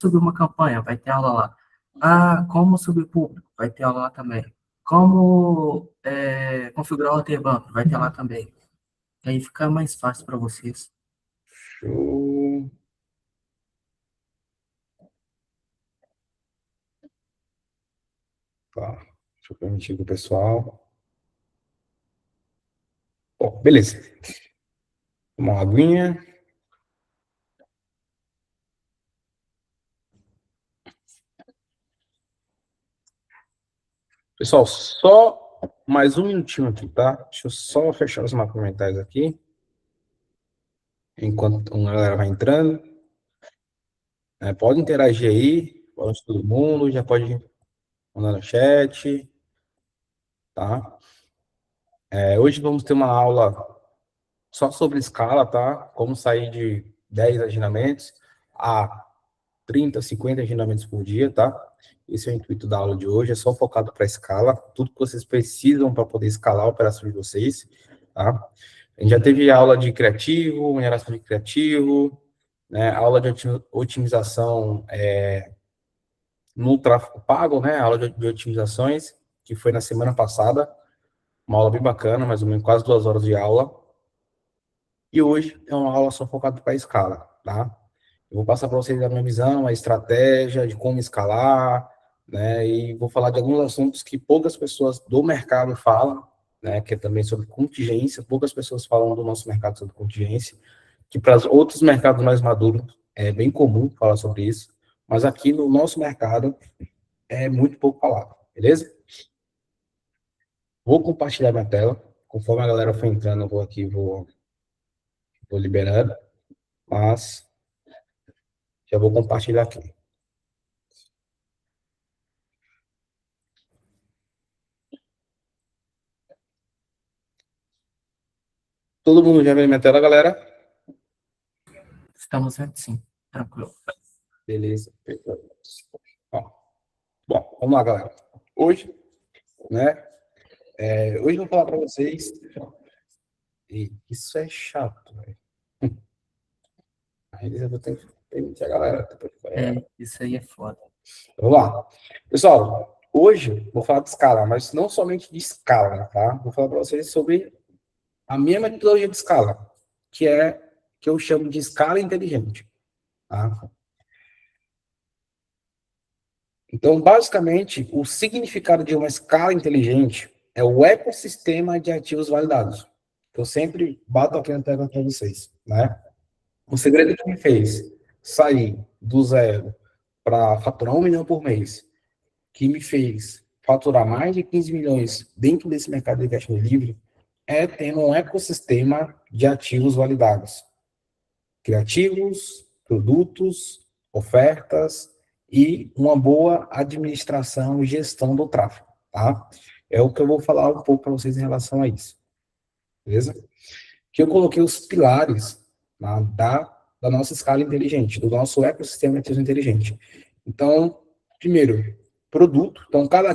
subir uma campanha, vai ter aula lá. Ah, como subir público, vai ter aula lá também. Como configurar o Rotebank, vai ter lá também. Aí fica mais fácil para vocês. Show. Tá. Deixa eu permitir pro pessoal. Bom, beleza. Uma aguinha. Pessoal, só mais um minutinho aqui, tá? Deixa eu só fechar os mapas mentais aqui. Enquanto a galera vai entrando. Pode interagir aí. Pode todo mundo. Já pode mandar no chat. Tá? Hoje vamos ter uma aula só sobre escala, tá? Como sair de 10 agendamentos a 30, 50 agendamentos por dia, tá? Esse é o intuito da aula de hoje, é só focado para escala, tudo que vocês precisam para poder escalar a operação de vocês, tá? A gente já teve aula de criativo, mineração de criativo, né? Aula de otimização no tráfego pago, né? Aula de otimizações, que foi na semana passada, uma aula bem bacana, mais ou menos quase 2 horas de aula. E hoje é uma aula só focada para escala, tá? Eu vou passar para vocês a minha visão, a estratégia de como escalar, né? E vou falar de alguns assuntos que poucas pessoas do mercado falam, né? Que é também sobre contingência. Poucas pessoas falam do nosso mercado sobre contingência, que para os outros mercados mais maduros é bem comum falar sobre isso, mas aqui no nosso mercado é muito pouco falado, beleza? Vou compartilhar minha tela. Conforme a galera for entrando, eu vou aqui, vou liberando, mas já vou compartilhar aqui. Todo mundo já viu minha tela, galera? Estamos vendo sim, tranquilo. Beleza. Bom, vamos lá, galera. Hoje, né? Hoje eu vou falar para vocês. E isso é chato, velho. Aí eu vou ter que permitir a galera. Isso aí é foda. Vamos lá. Pessoal, hoje vou falar de escala, mas não somente de escala, tá? Vou falar para vocês sobre a minha metodologia de escala, que eu chamo de escala inteligente, tá? Então, basicamente, o significado de uma escala inteligente é o ecossistema de ativos validados. Eu sempre bato aqui na tecla para vocês, né? O segredo que me fez sair do zero para faturar 1 milhão por mês, que me fez faturar mais de 15 milhões dentro desse mercado de investimento livre, é ter um ecossistema de ativos validados. Criativos, produtos, ofertas e uma boa administração e gestão do tráfego, tá? É o que eu vou falar um pouco para vocês em relação a isso, beleza? Que eu coloquei os pilares, tá, da nossa escala inteligente, do nosso ecossistema de ativos inteligente. Então, primeiro, produto. Então, cada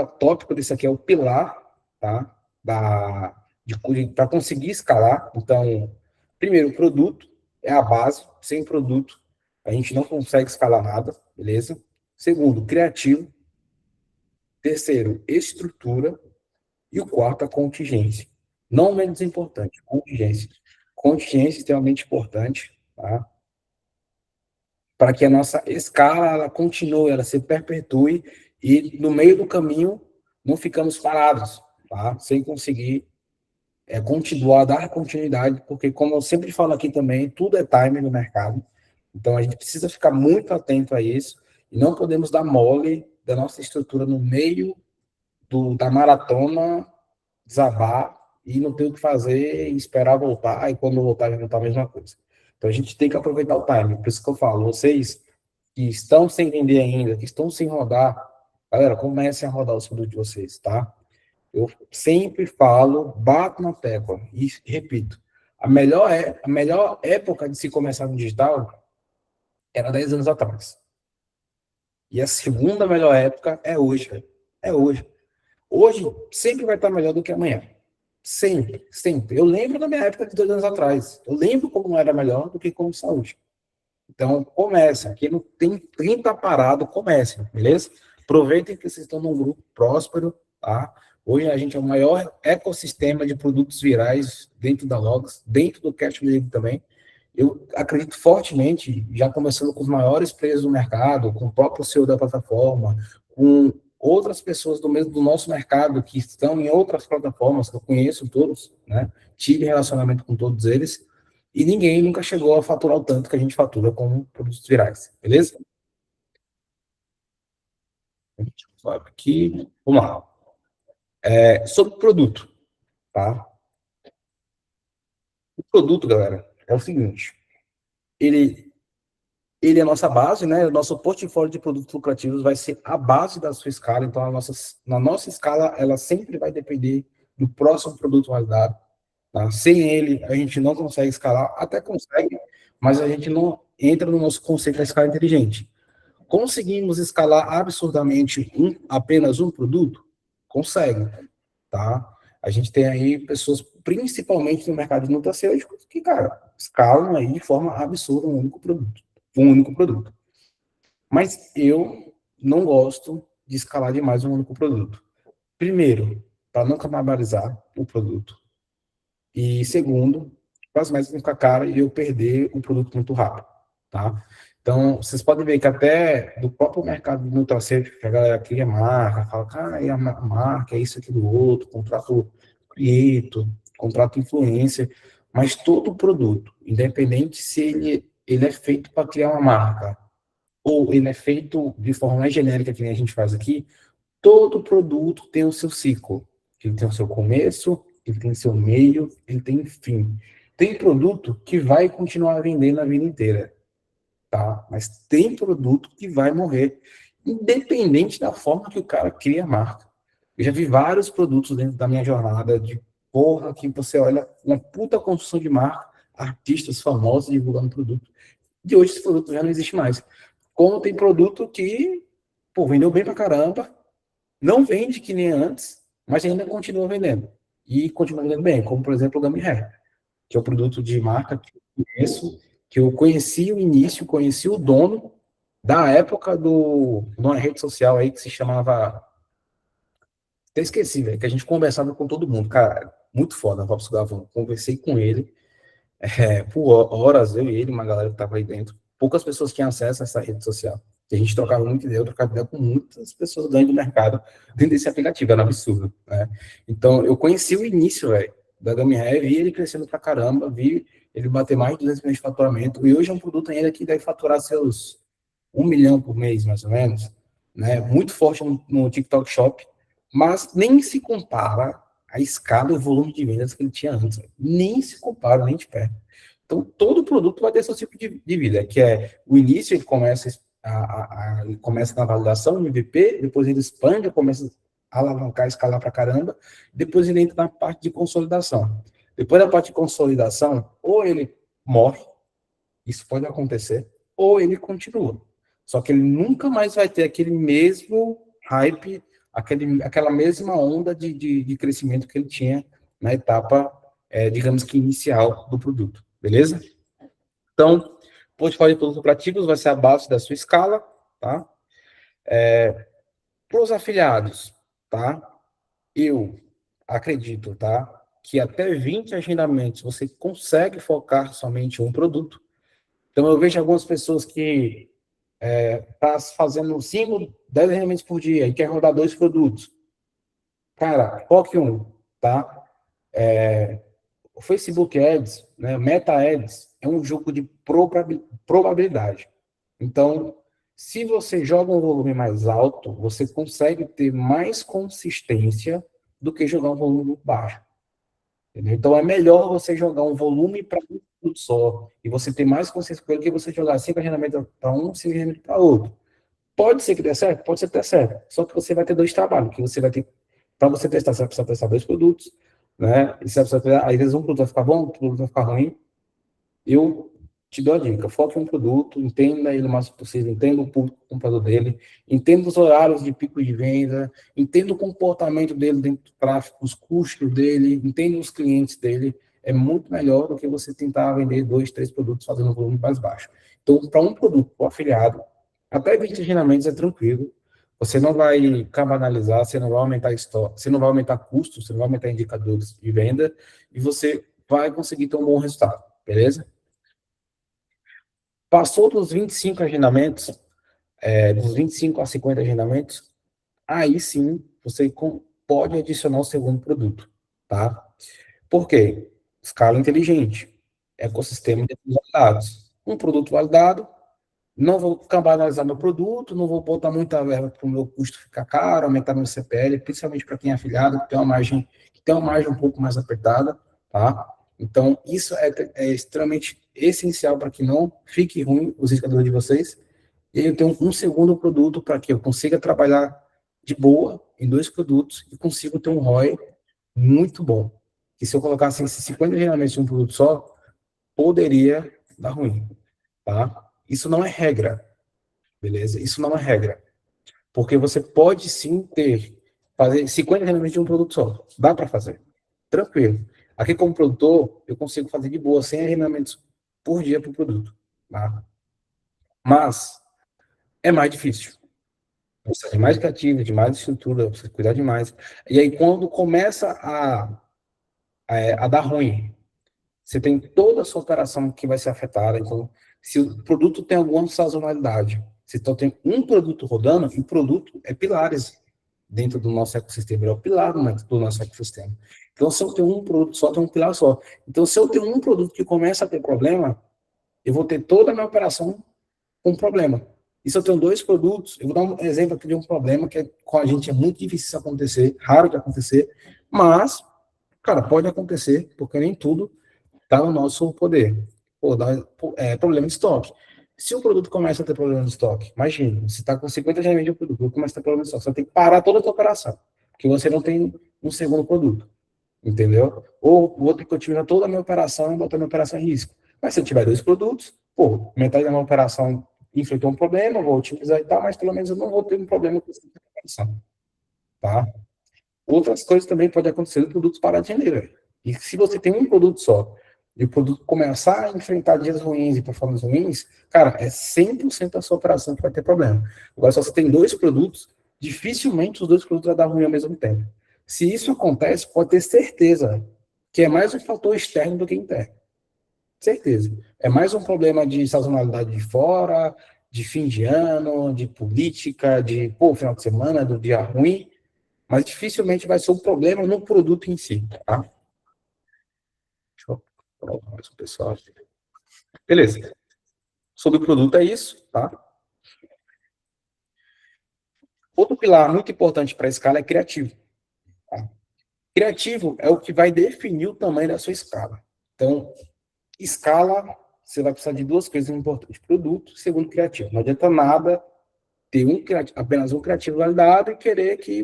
tópico desse aqui é o pilar, tá? Para conseguir escalar. Então, primeiro, produto é a base. Sem produto, a gente não consegue escalar nada, beleza? Segundo, criativo. Terceiro, estrutura. E o quarto, a contingência. Não menos importante, contingência. Contingência é extremamente importante, tá? Para que a nossa escala ela continue, ela se perpetue e no meio do caminho não ficamos parados, tá? Sem conseguir continuar, dar continuidade, porque como eu sempre falo aqui também, tudo é time no mercado. Então a gente precisa ficar muito atento a isso e não podemos dar mole da nossa estrutura no meio da maratona desabar e não ter o que fazer e esperar voltar, e quando voltar, já voltar a mesma coisa. Então a gente tem que aproveitar o time. Por isso que eu falo, vocês que estão sem vender ainda, que estão sem rodar, galera, comecem a rodar os produtos de vocês, tá? Eu sempre falo, bato na tecla e repito, a melhor época de se começar no digital era 10 anos atrás. E a segunda melhor época é hoje. É hoje. Hoje sempre vai estar melhor do que amanhã. Sempre, sempre. Eu lembro da minha época de 2 anos atrás. Eu lembro como era melhor do que como saúde. Então, comece. Quem não tem 30 parado, comece, beleza? Aproveitem que vocês estão num grupo próspero, tá? Hoje a gente é o maior ecossistema de produtos virais dentro da Logs, dentro do Cash Delivery também. Eu acredito fortemente, já começando com os maiores players do mercado, com o próprio CEO da plataforma, com outras pessoas do nosso mercado que estão em outras plataformas, que eu conheço todos, né? Tive relacionamento com todos eles, e ninguém nunca chegou a faturar o tanto que a gente fatura com produtos virais, beleza? A gente vai aqui, vamos lá. Sobre o produto, tá? O produto, galera, é o seguinte, ele ele é a nossa base, né? O nosso portfólio de produtos lucrativos vai ser a base da sua escala. Então, na nossa escala, ela sempre vai depender do próximo produto validado. Tá? Sem ele, a gente não consegue escalar, até consegue, mas a gente não entra no nosso conceito da escala inteligente. Conseguimos escalar absurdamente apenas um produto? Consegue, tá? A gente tem aí pessoas, principalmente no mercado de nutracêuticos, que, cara, escalam aí de forma absurda um único produto. Mas eu não gosto de escalar demais um único produto. Primeiro, para não canibalizar o produto. E segundo, para as metas não ficar cara e eu perder o produto muito rápido, tá? Então, vocês podem ver que até do próprio mercado de nutracêutico, que a galera cria marca, fala, cara, é a marca, é isso, aquilo, outro, contrato cliente, contrato influência, mas todo produto, independente se ele é feito para criar uma marca, ou ele é feito de forma mais genérica, que nem a gente faz aqui, todo produto tem o seu ciclo. Ele tem o seu começo, ele tem seu meio, ele tem fim. Tem produto que vai continuar vendendo a vida inteira, tá? Mas tem produto que vai morrer, independente da forma que o cara cria a marca. Eu já vi vários produtos dentro da minha jornada de porra que você olha uma puta construção de marca, artistas famosos divulgando produto. E hoje esse produto já não existe mais. Como tem produto que, pô, vendeu bem pra caramba, não vende que nem antes, mas ainda continua vendendo. E continua vendendo bem, como por exemplo o Gummy Hair, que é um produto de marca que eu conheço, que eu conheci o início, conheci o dono da época de uma rede social aí que se chamava. Até esqueci, velho, que a gente conversava com todo mundo. Cara, muito foda, Robson Gavão. Conversei com ele por horas, eu e ele, uma galera que estava aí dentro. Poucas pessoas tinham acesso a essa rede social. E a gente trocava muito ideia, eu trocava ideia com muitas pessoas dentro do mercado, dentro desse aplicativo, era um absurdo, né? Então, eu conheci o início, velho, da Gummy Hair, vi ele crescendo pra caramba, vi ele bater mais de 200 milhões de faturamento, e hoje é um produto ainda que deve faturar seus 1 milhão por mês, mais ou menos, né? Muito forte no TikTok Shop, mas nem se compara a escala e o volume de vendas que ele tinha antes. Nem se compara, nem de perto. Então, todo produto vai ter seu ciclo de vida, que é o início, ele começa, ele começa na validação, no MVP, depois ele expande, começa a alavancar, escalar para caramba, depois ele entra na parte de consolidação. Depois da parte de consolidação, ou ele morre, isso pode acontecer, ou ele continua. Só que ele nunca mais vai ter aquele mesmo hype, aquela mesma onda de crescimento que ele tinha na etapa, digamos que inicial do produto. Beleza? Então, portfólio de produtos lucrativos vai ser a base da sua escala, tá? Para os afiliados, tá? Eu acredito, tá? Que até 20 agendamentos você consegue focar somente em um produto. Então, eu vejo algumas pessoas que tá fazendo 5, 10 agendamentos por dia e quer rodar 2 produtos. Cara, foque um, tá? O Facebook Ads, né, Meta Ads, é um jogo de probabilidade. Então, se você joga um volume mais alto, você consegue ter mais consistência do que jogar um volume baixo. Entendeu? Então, é melhor você jogar um volume para um produto só e você ter mais consistência com ele que você jogar 5 agendamentos para um, 5 agendamentos para outro. Pode ser que dê certo? Pode ser que dê certo. Só que você vai ter 2 trabalhos, que você vai ter, para você testar, você vai precisar testar 2 produtos, né? E você vai precisar, às vezes um produto vai ficar bom, outro produto vai ficar ruim. Eu te dou a dica, foque em um produto, entenda ele o máximo possível, entenda o público comprador dele, entenda os horários de pico de venda, entenda o comportamento dele dentro do tráfego, os custos dele, entenda os clientes dele, é muito melhor do que você tentar vender 2, 3 produtos fazendo um volume mais baixo. Então, para um produto, para o afiliado, até 20 agendamentos é tranquilo, você não vai cabanalizar, você não vai aumentar estoque, você não vai aumentar custos, você não vai aumentar indicadores de venda, e você vai conseguir ter um bom resultado, beleza? Passou dos 25 agendamentos, dos 25 a 50 agendamentos, aí sim você pode adicionar o segundo produto, tá? Por quê? Escala inteligente, ecossistema de validados. Um produto validado, não vou cabanalizar meu produto, não vou botar muita verba para o meu custo ficar caro, aumentar meu CPL, principalmente para quem é afiliado, que tem uma margem um pouco mais apertada, tá? Então, isso é extremamente essencial para que não fique ruim os indicadores de vocês. E eu tenho um segundo produto para que eu consiga trabalhar de boa em 2 produtos e consiga ter um ROI muito bom. E se eu colocasse esses 50 geralmente em um produto só, poderia dar ruim, tá? Isso não é regra, beleza? Isso não é regra. Porque você pode sim fazer 50 geralmente de um produto só. Dá para fazer. Tranquilo. Aqui, como produtor, eu consigo fazer de boa 100 agendamentos por dia para o produto, tá? Mas é mais difícil. Precisa de mais criativo, de mais estrutura, precisa cuidar demais. E aí, quando começa a dar ruim, você tem toda a sua operação que vai ser afetada. Então, se o produto tem alguma sazonalidade, se então tem um produto rodando, e o produto é pilares dentro do nosso ecossistema, é o pilar do nosso ecossistema. Então, se eu tenho um produto só, tem um pilar só. Então, se eu tenho um produto que começa a ter problema, eu vou ter toda a minha operação com problema. E se eu tenho 2 produtos, eu vou dar um exemplo aqui de um problema que com a gente é muito difícil isso acontecer, raro de acontecer, mas, cara, pode acontecer, porque nem tudo está no nosso poder. Pô, problema de estoque. Se o produto começa a ter problema de estoque, imagina, você está com 50 gerentes de um produto, começa a ter problema de estoque, você tem que parar toda a sua operação, porque você não tem um segundo produto, entendeu? Ou vou ter que otimizar toda a minha operação e botar a minha operação em risco. Mas se eu tiver 2 produtos, pô, metade da minha operação enfrentou um problema, vou otimizar e tal, mas pelo menos eu não vou ter um problema com essa operação, tá? Outras coisas também podem acontecer no produto parar de vender. E se você tem um produto só, e o produto começar a enfrentar dias ruins e performances ruins, cara, é 100% da sua operação que vai ter problema. Agora, se você tem 2 produtos, dificilmente os 2 produtos vão dar ruim ao mesmo tempo. Se isso acontece, pode ter certeza que é mais um fator externo do que interno. Certeza. É mais um problema de sazonalidade de fora, de fim de ano, de política, de, final de semana, do dia ruim, mas dificilmente vai ser um problema no produto em si, tá? Deixa eu colocar mais o pessoal. Beleza. Sobre o produto é isso, tá? Outro pilar muito importante para a escala é criativo. Tá? Criativo é o que vai definir o tamanho da sua escala. Então, escala, você vai precisar de 2 coisas importantes: produto e segundo, criativo. Não adianta nada ter apenas um criativo validado e querer que,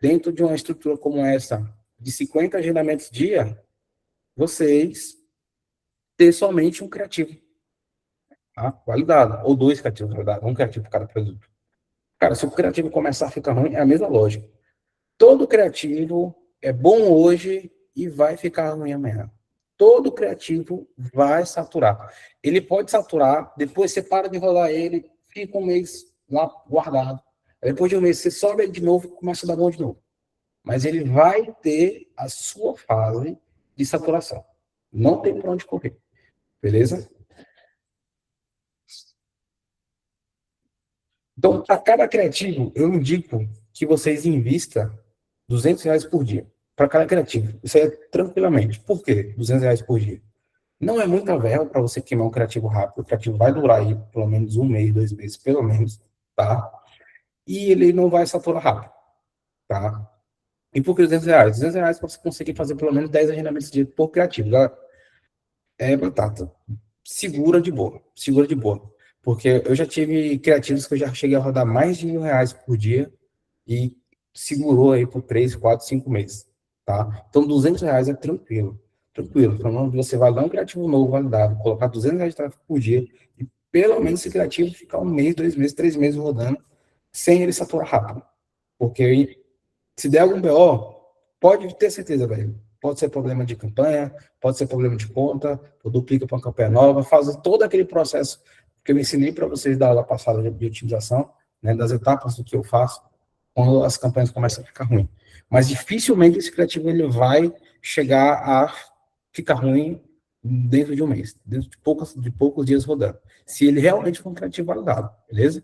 dentro de uma estrutura como essa, de 50 agendamentos dia, vocês ter somente um criativo, tá? Validado, ou 2 criativos validados, um criativo para cada produto. Cara, se o criativo começar a ficar ruim, é a mesma lógica. Todo criativo é bom hoje e vai ficar ruim amanhã. Todo criativo vai saturar. Ele pode saturar, depois você para de rodar ele, fica um mês lá guardado. Depois de um mês você sobe ele de novo e começa a dar bom de novo. Mas ele vai ter a sua fase de saturação. Não tem para onde correr. Beleza? Então, para cada criativo, eu indico que vocês invistam R$ 200 por dia. Para cada criativo. Isso aí é tranquilamente. Por quê? R$ 200 por dia. Não é muita verba para você queimar um criativo rápido. O criativo vai durar aí pelo menos 1 mês, 2 meses, pelo menos, tá? E ele não vai saturar rápido, tá? E por que R$ 200? R$ 200 para você conseguir fazer pelo menos 10 agendamentos de dia por criativo. É batata. Segura de boa. Segura de boa. Porque eu já tive criativos que eu já cheguei a rodar mais de R$ 1.000 por dia e segurou aí por 3, 4, 5 meses, tá? Então, R$ 200 é tranquilo. tranquilo. Falando que você vai dar um criativo novo validado, colocar R$ 200 de tráfego por dia, e pelo menos esse criativo ficar 1 mês, 2 meses, 3 meses rodando, sem ele saturar rápido. Porque se der algum BO, pode ter certeza, velho. Pode ser problema de campanha, pode ser problema de conta, ou duplica para uma campanha nova, faz todo aquele processo que eu ensinei para vocês da aula passada de otimização, né, das etapas do que eu faço, quando as campanhas começam a ficar ruins. Mas dificilmente esse criativo ele vai chegar a ficar ruim dentro de 1 mês, dentro de poucos dias rodando. Se ele realmente for um criativo validado, beleza?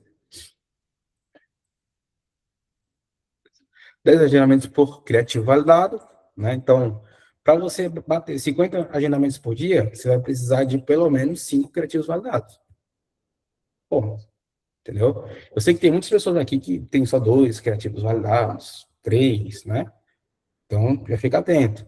10 agendamentos por criativo validado, né? Então, para você bater 50 agendamentos por dia, você vai precisar de pelo menos 5 criativos validados. Pô, entendeu? Eu sei que tem muitas pessoas aqui que tem só 2 criativos validados, 3, né? Então, já fica atento.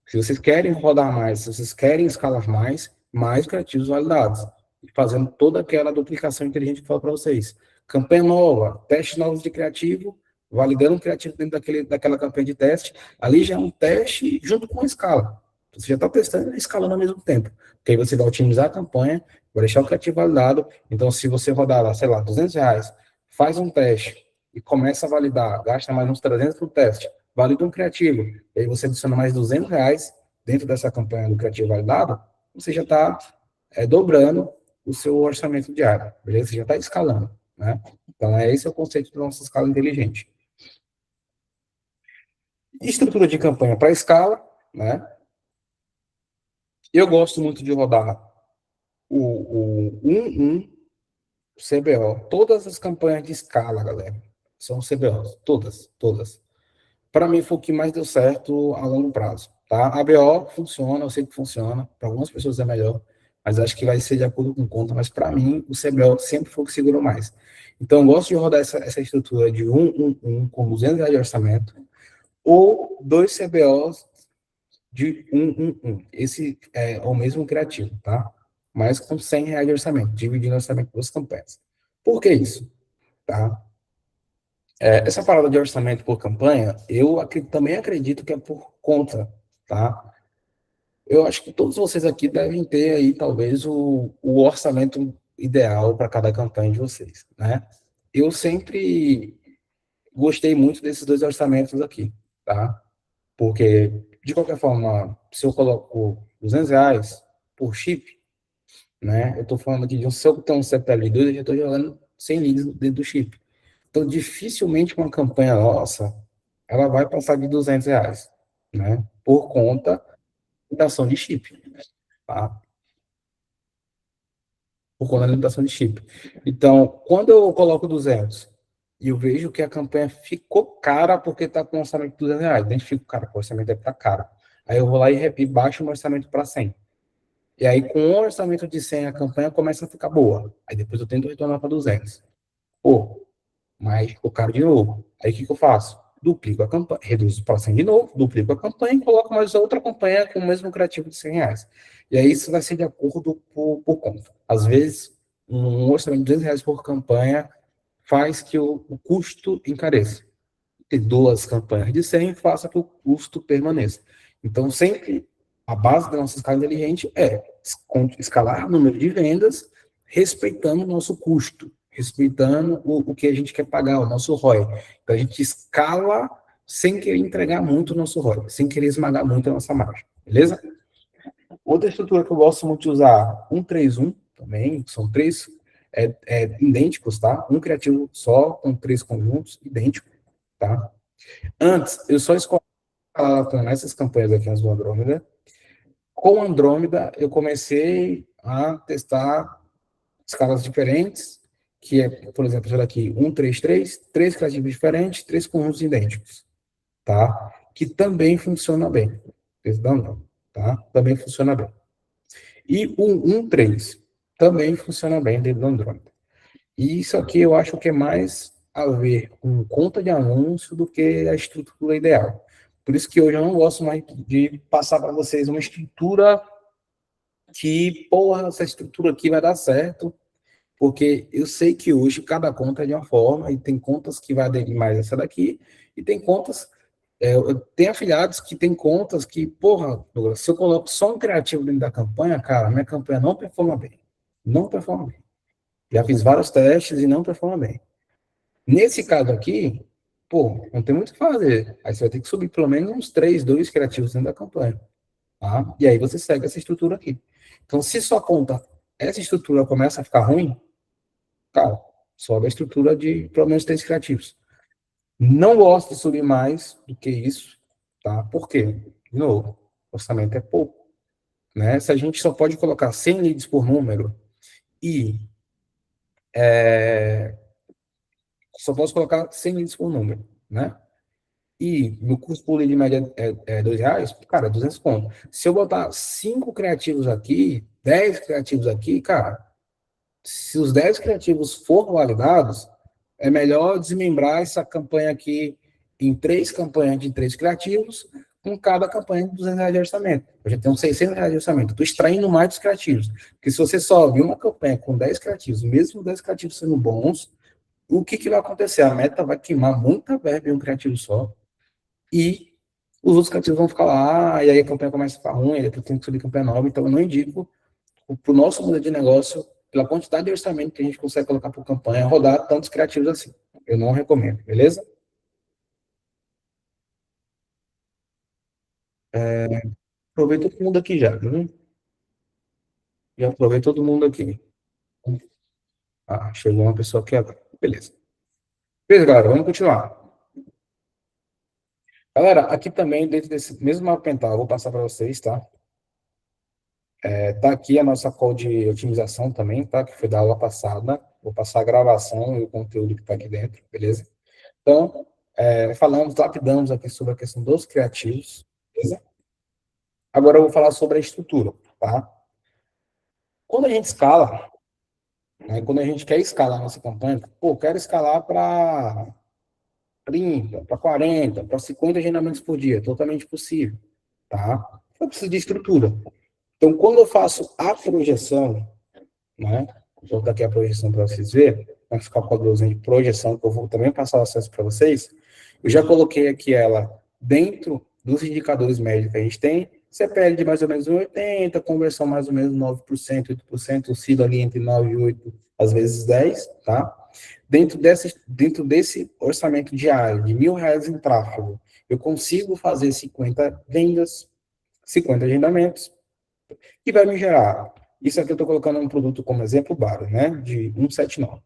Se vocês querem rodar mais, se vocês querem escalar mais criativos validados. E fazendo toda aquela duplicação inteligente que eu falo para vocês. Campanha nova, testes novos de criativo, validando o criativo dentro daquela campanha de teste. Ali já é um teste junto com a escala. Você já está testando e escalando ao mesmo tempo. Porque aí você vai otimizar a campanha, vai deixar o criativo validado. Então, se você rodar lá, sei lá, R$ 200, faz um teste e começa a validar, gasta mais uns 300 no teste, valida um criativo, e aí você adiciona mais R$ 200 dentro dessa campanha do criativo validado, você já está dobrando o seu orçamento diário, beleza? Você já está escalando, né? Então, esse é o conceito da nossa escala inteligente. Estrutura de campanha para escala, né? Eu gosto muito de rodar o 1-1 CBO. Todas as campanhas de escala, galera, são CBOs. Todas. Para mim, foi o que mais deu certo a longo prazo. Tá? A BO funciona, eu sei que funciona. Para algumas pessoas é melhor, mas acho que vai ser de acordo com conta. Mas para mim, o CBO sempre foi o que segurou mais. Então, eu gosto de rodar essa estrutura de 1-1-1 com R$ 200 de orçamento ou 2 CBOs de 1-1-1. Esse é o mesmo criativo, tá? Mas com R$ 100 de orçamento, dividindo o orçamento das campanhas. Por que isso? Tá? Essa parada de orçamento por campanha, eu também acredito que é por conta, tá? Eu acho que todos vocês aqui devem ter aí, talvez, o orçamento ideal para cada campanha de vocês, né? Eu sempre gostei muito desses 2 orçamentos aqui, tá? Porque, de qualquer forma, se eu coloco R$ 200 por chip, né? Eu estou falando aqui de se eu tenho um CPL 2, eu já estou jogando 100 leads dentro do chip. Então, dificilmente uma campanha nossa, ela vai passar de R$ 200, né? Por conta da limitação de chip, tá? Por conta da limitação de chip. Então, quando eu coloco 200 e eu vejo que a campanha ficou cara porque está com um orçamento de R$ 200, identifico, cara, o orçamento deve estar caro. Aí eu vou lá e baixo o meu orçamento para 100. E aí, com o orçamento de 100, a campanha começa a ficar boa. Aí depois eu tento retornar para 200. Pô, mas ficou caro de novo. Aí o que eu faço? Duplico a campanha, reduzo para 100 de novo, duplico a campanha e coloco mais outra campanha com o mesmo criativo de R$ 100. E aí isso vai ser de acordo por conta. Às vezes, um orçamento de R$ 200 por campanha faz que o custo encareça. Ter 2 campanhas de 100 faça que o custo permaneça. Então, sempre a base da nossa escala inteligente é escalar o número de vendas, respeitando o nosso custo, respeitando o que a gente quer pagar, o nosso ROI. Então, a gente escala sem querer entregar muito o nosso ROI, sem querer esmagar muito a nossa margem, beleza? Outra estrutura que eu gosto muito de usar, 1-3-1 também, são 3 idênticos, tá? Um criativo só, com 3 conjuntos, idênticos, tá? Antes, eu só escolhi com essas campanhas aqui, as do Andrômeda. Com Andrômeda, eu comecei a testar escalas diferentes, que é, por exemplo, essa daqui, 1-3-3, 3 criativos diferentes, 3 conjuntos idênticos, tá? Que também funciona bem. Não, tá? Também funciona bem. E o 1-3 também funciona bem dentro do Andrômeda. E isso aqui eu acho que é mais a ver com conta de anúncio do que a estrutura ideal. Por isso que hoje eu não gosto mais de passar para vocês uma estrutura que, porra, essa estrutura aqui vai dar certo, porque eu sei que hoje cada conta é de uma forma, e tem contas que vai aderir mais essa daqui, e tem contas Eu tenho afiliados que têm contas que, porra, Douglas, se eu coloco só um criativo dentro da campanha, cara, minha campanha não performa bem. Não performa bem. Já fiz vários testes e não performa bem. Nesse caso aqui, pô, não tem muito o que fazer. Aí você vai ter que subir pelo menos uns 3, 2 criativos dentro da campanha. Tá? E aí você segue essa estrutura aqui. Então, se sua conta, essa estrutura começa a ficar ruim, cara, sobe a estrutura de pelo menos 3 criativos. Não gosto de subir mais do que isso, tá? Por quê? De novo, orçamento é pouco, né? Se a gente só pode colocar 100 leads por número e só posso colocar 100 leads por número, né? E no custo por lead de média é R$ 2, cara, 200 conto. Se eu botar 5 criativos aqui, 10 criativos aqui, cara, se os 10 criativos for validados, é melhor desmembrar essa campanha aqui em 3 campanhas de 3 criativos, com cada campanha de R$ 200 de orçamento. Eu já tenho R$ 600 de orçamento. Estou extraindo mais dos criativos. Porque se você sobe uma campanha com 10 criativos, mesmo 10 criativos sendo bons, o que vai acontecer? A meta vai queimar muita verba em um criativo só. E os outros criativos vão ficar lá, e aí a campanha começa a ficar ruim, depois tem que subir campanha nova. Então, eu não indico para o nosso modelo de negócio, pela quantidade de orçamento que a gente consegue colocar por campanha, rodar tantos criativos assim. Eu não recomendo, beleza? Aprovei todo mundo aqui já, viu? Já aprovei todo mundo aqui. Ah, chegou uma pessoa aqui agora. Beleza. Beleza, galera, vamos continuar. Galera, aqui também, dentro desse mesmo mapa mental, eu vou passar para vocês, tá? Tá aqui a nossa call de otimização também, tá? Que foi da aula passada. Vou passar a gravação e o conteúdo que está aqui dentro, beleza? Então, lapidamos aqui sobre a questão dos criativos, beleza? Agora eu vou falar sobre a estrutura, tá? Quando a gente escala, né, quando a gente quer escalar a nossa campanha, pô, quero escalar para 30, para 40, para 50 agendamentos por dia, totalmente possível, tá? Eu preciso de estrutura. Então, quando eu faço a projeção, né, vou botar aqui a projeção para vocês verem, vai ficar com a blusinha de projeção, que eu vou também passar o acesso para vocês, eu já coloquei aqui ela dentro dos indicadores médios que a gente tem, CPL de mais ou menos 1,80, conversão mais ou menos 9%, 8%, oscila ali entre 9 e 8, às vezes 10, tá? Dentro desse orçamento diário de R$ 1.000 em tráfego, eu consigo fazer 50 vendas, 50 agendamentos, que vai me gerar. Isso aqui eu estou colocando um produto como exemplo, Baro, né? De 179.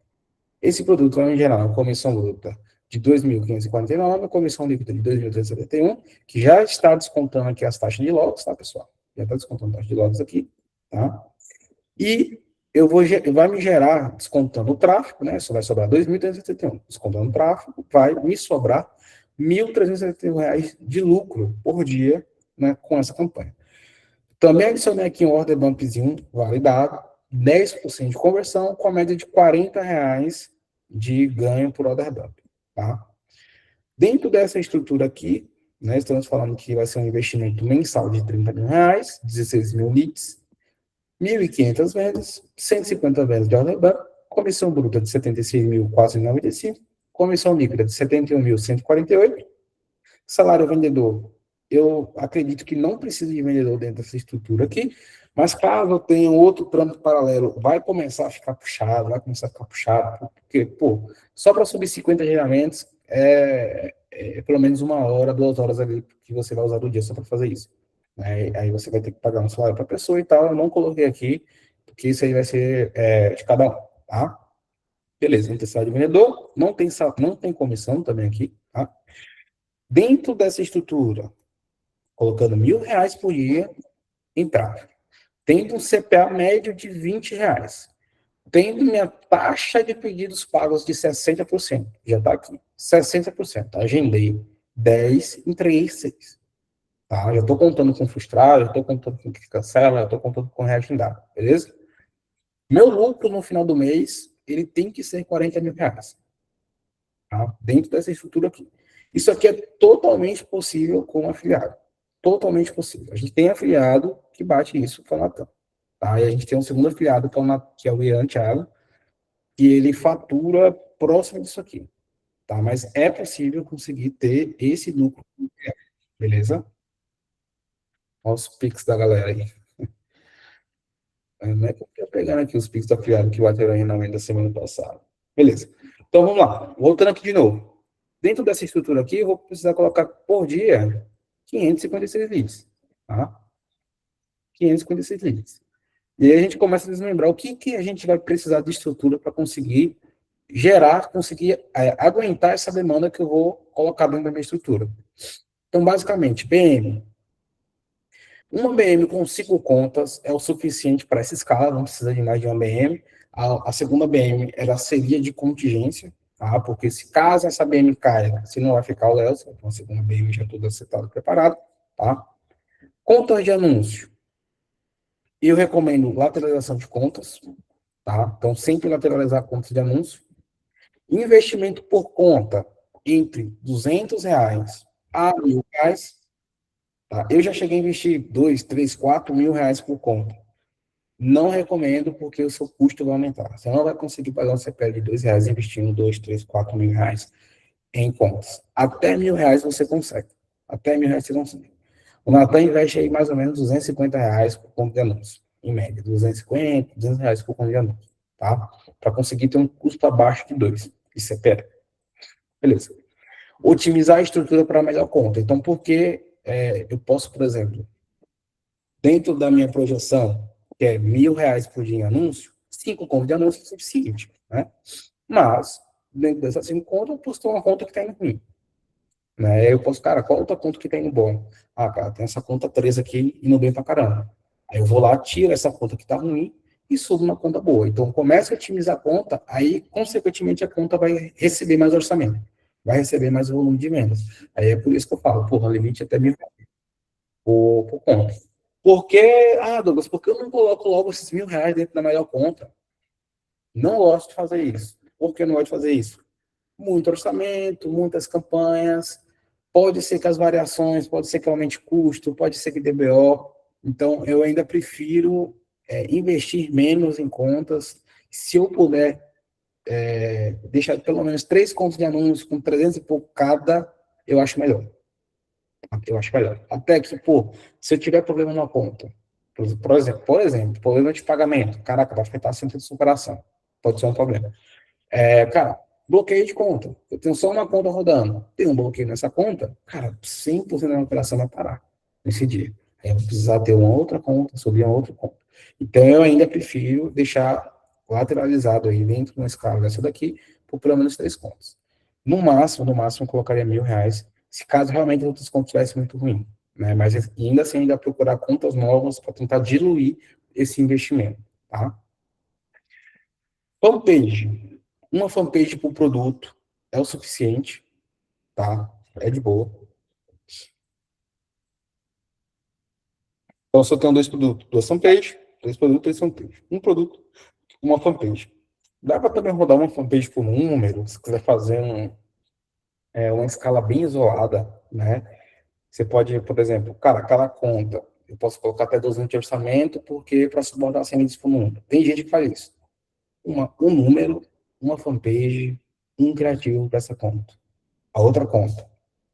Esse produto vai me gerar uma comissão bruta de 2.549, a comissão líquida de 2.371, que já está descontando aqui as taxas de logs, tá, pessoal? Já está descontando a taxa de logs aqui, tá? E vai me gerar, descontando o tráfego, né? Só vai sobrar 2.371. Descontando o tráfego, vai me sobrar R$ 1.371 de lucro por dia, né, com essa campanha. Também adicionei aqui um order bumpzinho validado, 10% de conversão, com a média de R$ 40 de ganho por order bump. Tá? Dentro dessa estrutura aqui, né, estamos falando que vai ser um investimento mensal de R$ 30 mil, 16 mil leads, 1.500 vendas, 150 vendas de order bump, comissão bruta de 76.495, comissão líquida de 71.148, salário vendedor, eu acredito que não precisa de vendedor dentro dessa estrutura aqui, mas caso eu tenha outro trampo paralelo, vai começar a ficar puxado, porque, pô, só para subir 50 geramentos é pelo menos 1 hora, 2 horas ali que você vai usar do dia só para fazer isso. Aí você vai ter que pagar um salário para a pessoa e tal, eu não coloquei aqui, porque isso aí vai ser de cada um, tá? Beleza, não tem salário de vendedor, não tem comissão também aqui, tá? Dentro dessa estrutura, colocando R$ 1.000 por dia em tráfego, tendo um CPA médio de R$ 20, tendo minha taxa de pedidos pagos de 60%, já está aqui, 60%, agendei 10, entreguei 6, tá? Já estou contando com frustrado, já estou contando com que cancela, já estou contando com reagendado, beleza? Meu lucro no final do mês, ele tem que ser R$ 40 mil, tá? Dentro dessa estrutura aqui. Isso aqui é totalmente possível com afiliado. Totalmente possível. A gente tem afiliado que bate isso, que é o Natan. Tá? E a gente tem um segundo afiliado, que é o Ian Thiago, e ele fatura próximo disso aqui. tá? Mas é possível conseguir ter esse lucro, beleza? Olha os Pix da galera aí. Não é que eu tô pegando aqui os Pix da Fiado que bateram aí na venda da semana passada. Beleza. Então vamos lá. Voltando aqui de novo. Dentro dessa estrutura aqui, eu vou precisar colocar por dia 556 leads. Tá? 556 leads. E aí a gente começa a desmembrar o que a gente vai precisar de estrutura para conseguir gerar, conseguir aguentar essa demanda que eu vou colocar dentro da minha estrutura. Então, basicamente, BM. Uma BM com 5 contas é o suficiente para essa escala, não precisa de mais de uma BM. A segunda BM, ela seria de contingência, tá? Porque se caso essa BM caia, se não vai ficar o Léo, então a segunda BM já tudo acertado, preparado, tá? Contas de anúncio. Eu recomendo lateralização de contas, tá? Então, sempre lateralizar contas de anúncio. Investimento por conta entre R$ 200 a R$ 1.000. Tá? Eu já cheguei a investir 2, 3, 4 mil reais por conta. Não recomendo porque o seu custo vai aumentar. Você não vai conseguir pagar um CPL de R$ 2 investindo 2, 3, 4 mil reais em contas. Até R$ 1.000 você consegue. Até R$ 1.000 você consegue. O Natan investe aí mais ou menos R$ 250 por conta de anúncio. Em média, 250, R$ 200 por conta de anúncio. Tá? Para conseguir ter um custo abaixo de 2 de CPL. Beleza. Otimizar a estrutura para a melhor conta. Então, por que eu posso, por exemplo, dentro da minha projeção, que é R$ 1.000 por dia em anúncio, 5 contas de anúncio é suficiente, né? Mas, dentro dessas 5 contas, eu posso ter uma conta que está indo ruim. Né? Eu posso, cara, qual outra conta que está indo bom? Ah, cara, tem essa conta 3 aqui indo bem pra caramba. Aí eu vou lá, tiro essa conta que está ruim e subo uma conta boa. Então, começa a otimizar a conta, aí, consequentemente, a conta vai receber mais orçamento, vai receber mais volume de vendas. Aí é por isso que eu falo, porra, limite até R$ 1.000 por conta. Por que, Douglas, por que eu não coloco logo esses R$ 1.000 dentro da melhor conta? Não gosto de fazer isso. Por que não gosto de fazer isso? Muito orçamento, muitas campanhas, pode ser que as variações, pode ser que aumente custo, pode ser que DBO. Então, eu ainda prefiro investir menos em contas. Se eu puder deixar pelo menos 3 contas de anúncios com 300 e pouco cada, eu acho melhor. Eu acho melhor. Até que, pô, se eu tiver problema numa conta, por exemplo, problema de pagamento, caraca, vai afetar a centro de superação. Pode ser um problema. Cara, bloqueio de conta. Eu tenho só uma conta rodando. Tem um bloqueio nessa conta, cara, 100% da minha operação vai parar nesse dia. Aí eu vou precisar ter uma outra conta, subir uma outra conta. Então, eu ainda prefiro deixar lateralizado aí dentro de uma escala dessa daqui, por pelo menos 3 contas. No máximo, eu colocaria R$ 1.000, se caso realmente as outras contas estivessem muito ruim. Né? Mas ainda assim, ainda procurar contas novas para tentar diluir esse investimento. Tá? Fanpage. Uma fanpage por produto é o suficiente, tá? É de boa. Então, se eu tenho 2 produtos, 2 fanpage, 2 produtos, 3 fanpage. Um produto, uma fanpage. Dá para também rodar uma fanpage por número, se quiser fazer uma escala bem isolada, né? Você pode, por exemplo, cara, aquela conta, eu posso colocar até 200 de orçamento, porque para suportar 100 leads por número. Tem gente que faz isso. Um número, uma fanpage, um criativo para essa conta. A outra conta,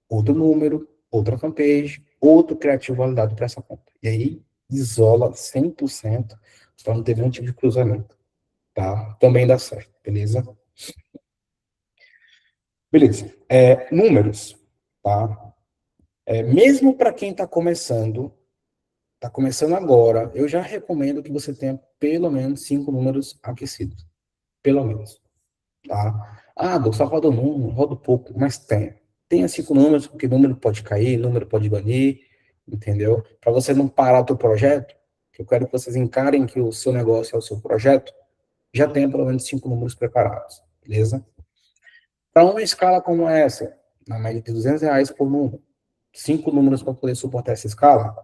outro número, outra fanpage, outro criativo validado para essa conta. E aí, isola 100% para não ter nenhum tipo de cruzamento. Tá? Também dá certo, beleza? Beleza. Números, tá? Mesmo para quem está começando agora, eu já recomendo que você tenha pelo menos 5 números aquecidos. Pelo menos. Tá? Só roda um número, roda pouco, mas tenha. Tenha 5 números, porque número pode cair, número pode banir, entendeu? Para você não parar o teu projeto, que eu quero que vocês encarem que o seu negócio é o seu projeto, já tenha pelo menos 5 números preparados, beleza? Para uma escala como essa, na média de R$ 200 por número, 5 números para poder suportar essa escala,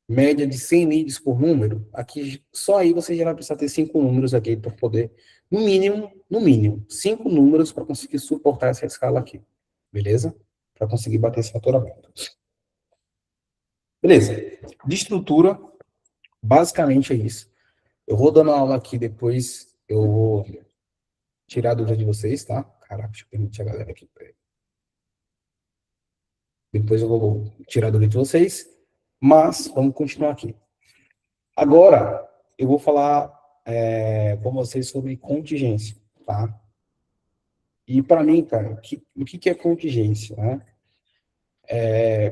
média de 100 leads por número, aqui só aí você já vai precisar ter 5 números aqui para poder, no mínimo, 5 números para conseguir suportar essa escala aqui, beleza? Para conseguir bater esse faturamento. Beleza. De estrutura, basicamente é isso. Eu vou dando aula aqui depois, eu vou tirar a dúvida de vocês, tá? Caraca, deixa eu permitir a galera aqui. Depois eu vou tirar a dúvida de vocês, mas vamos continuar aqui. Agora, eu vou falar com vocês sobre contingência, tá? E para mim, cara, o que é contingência, né?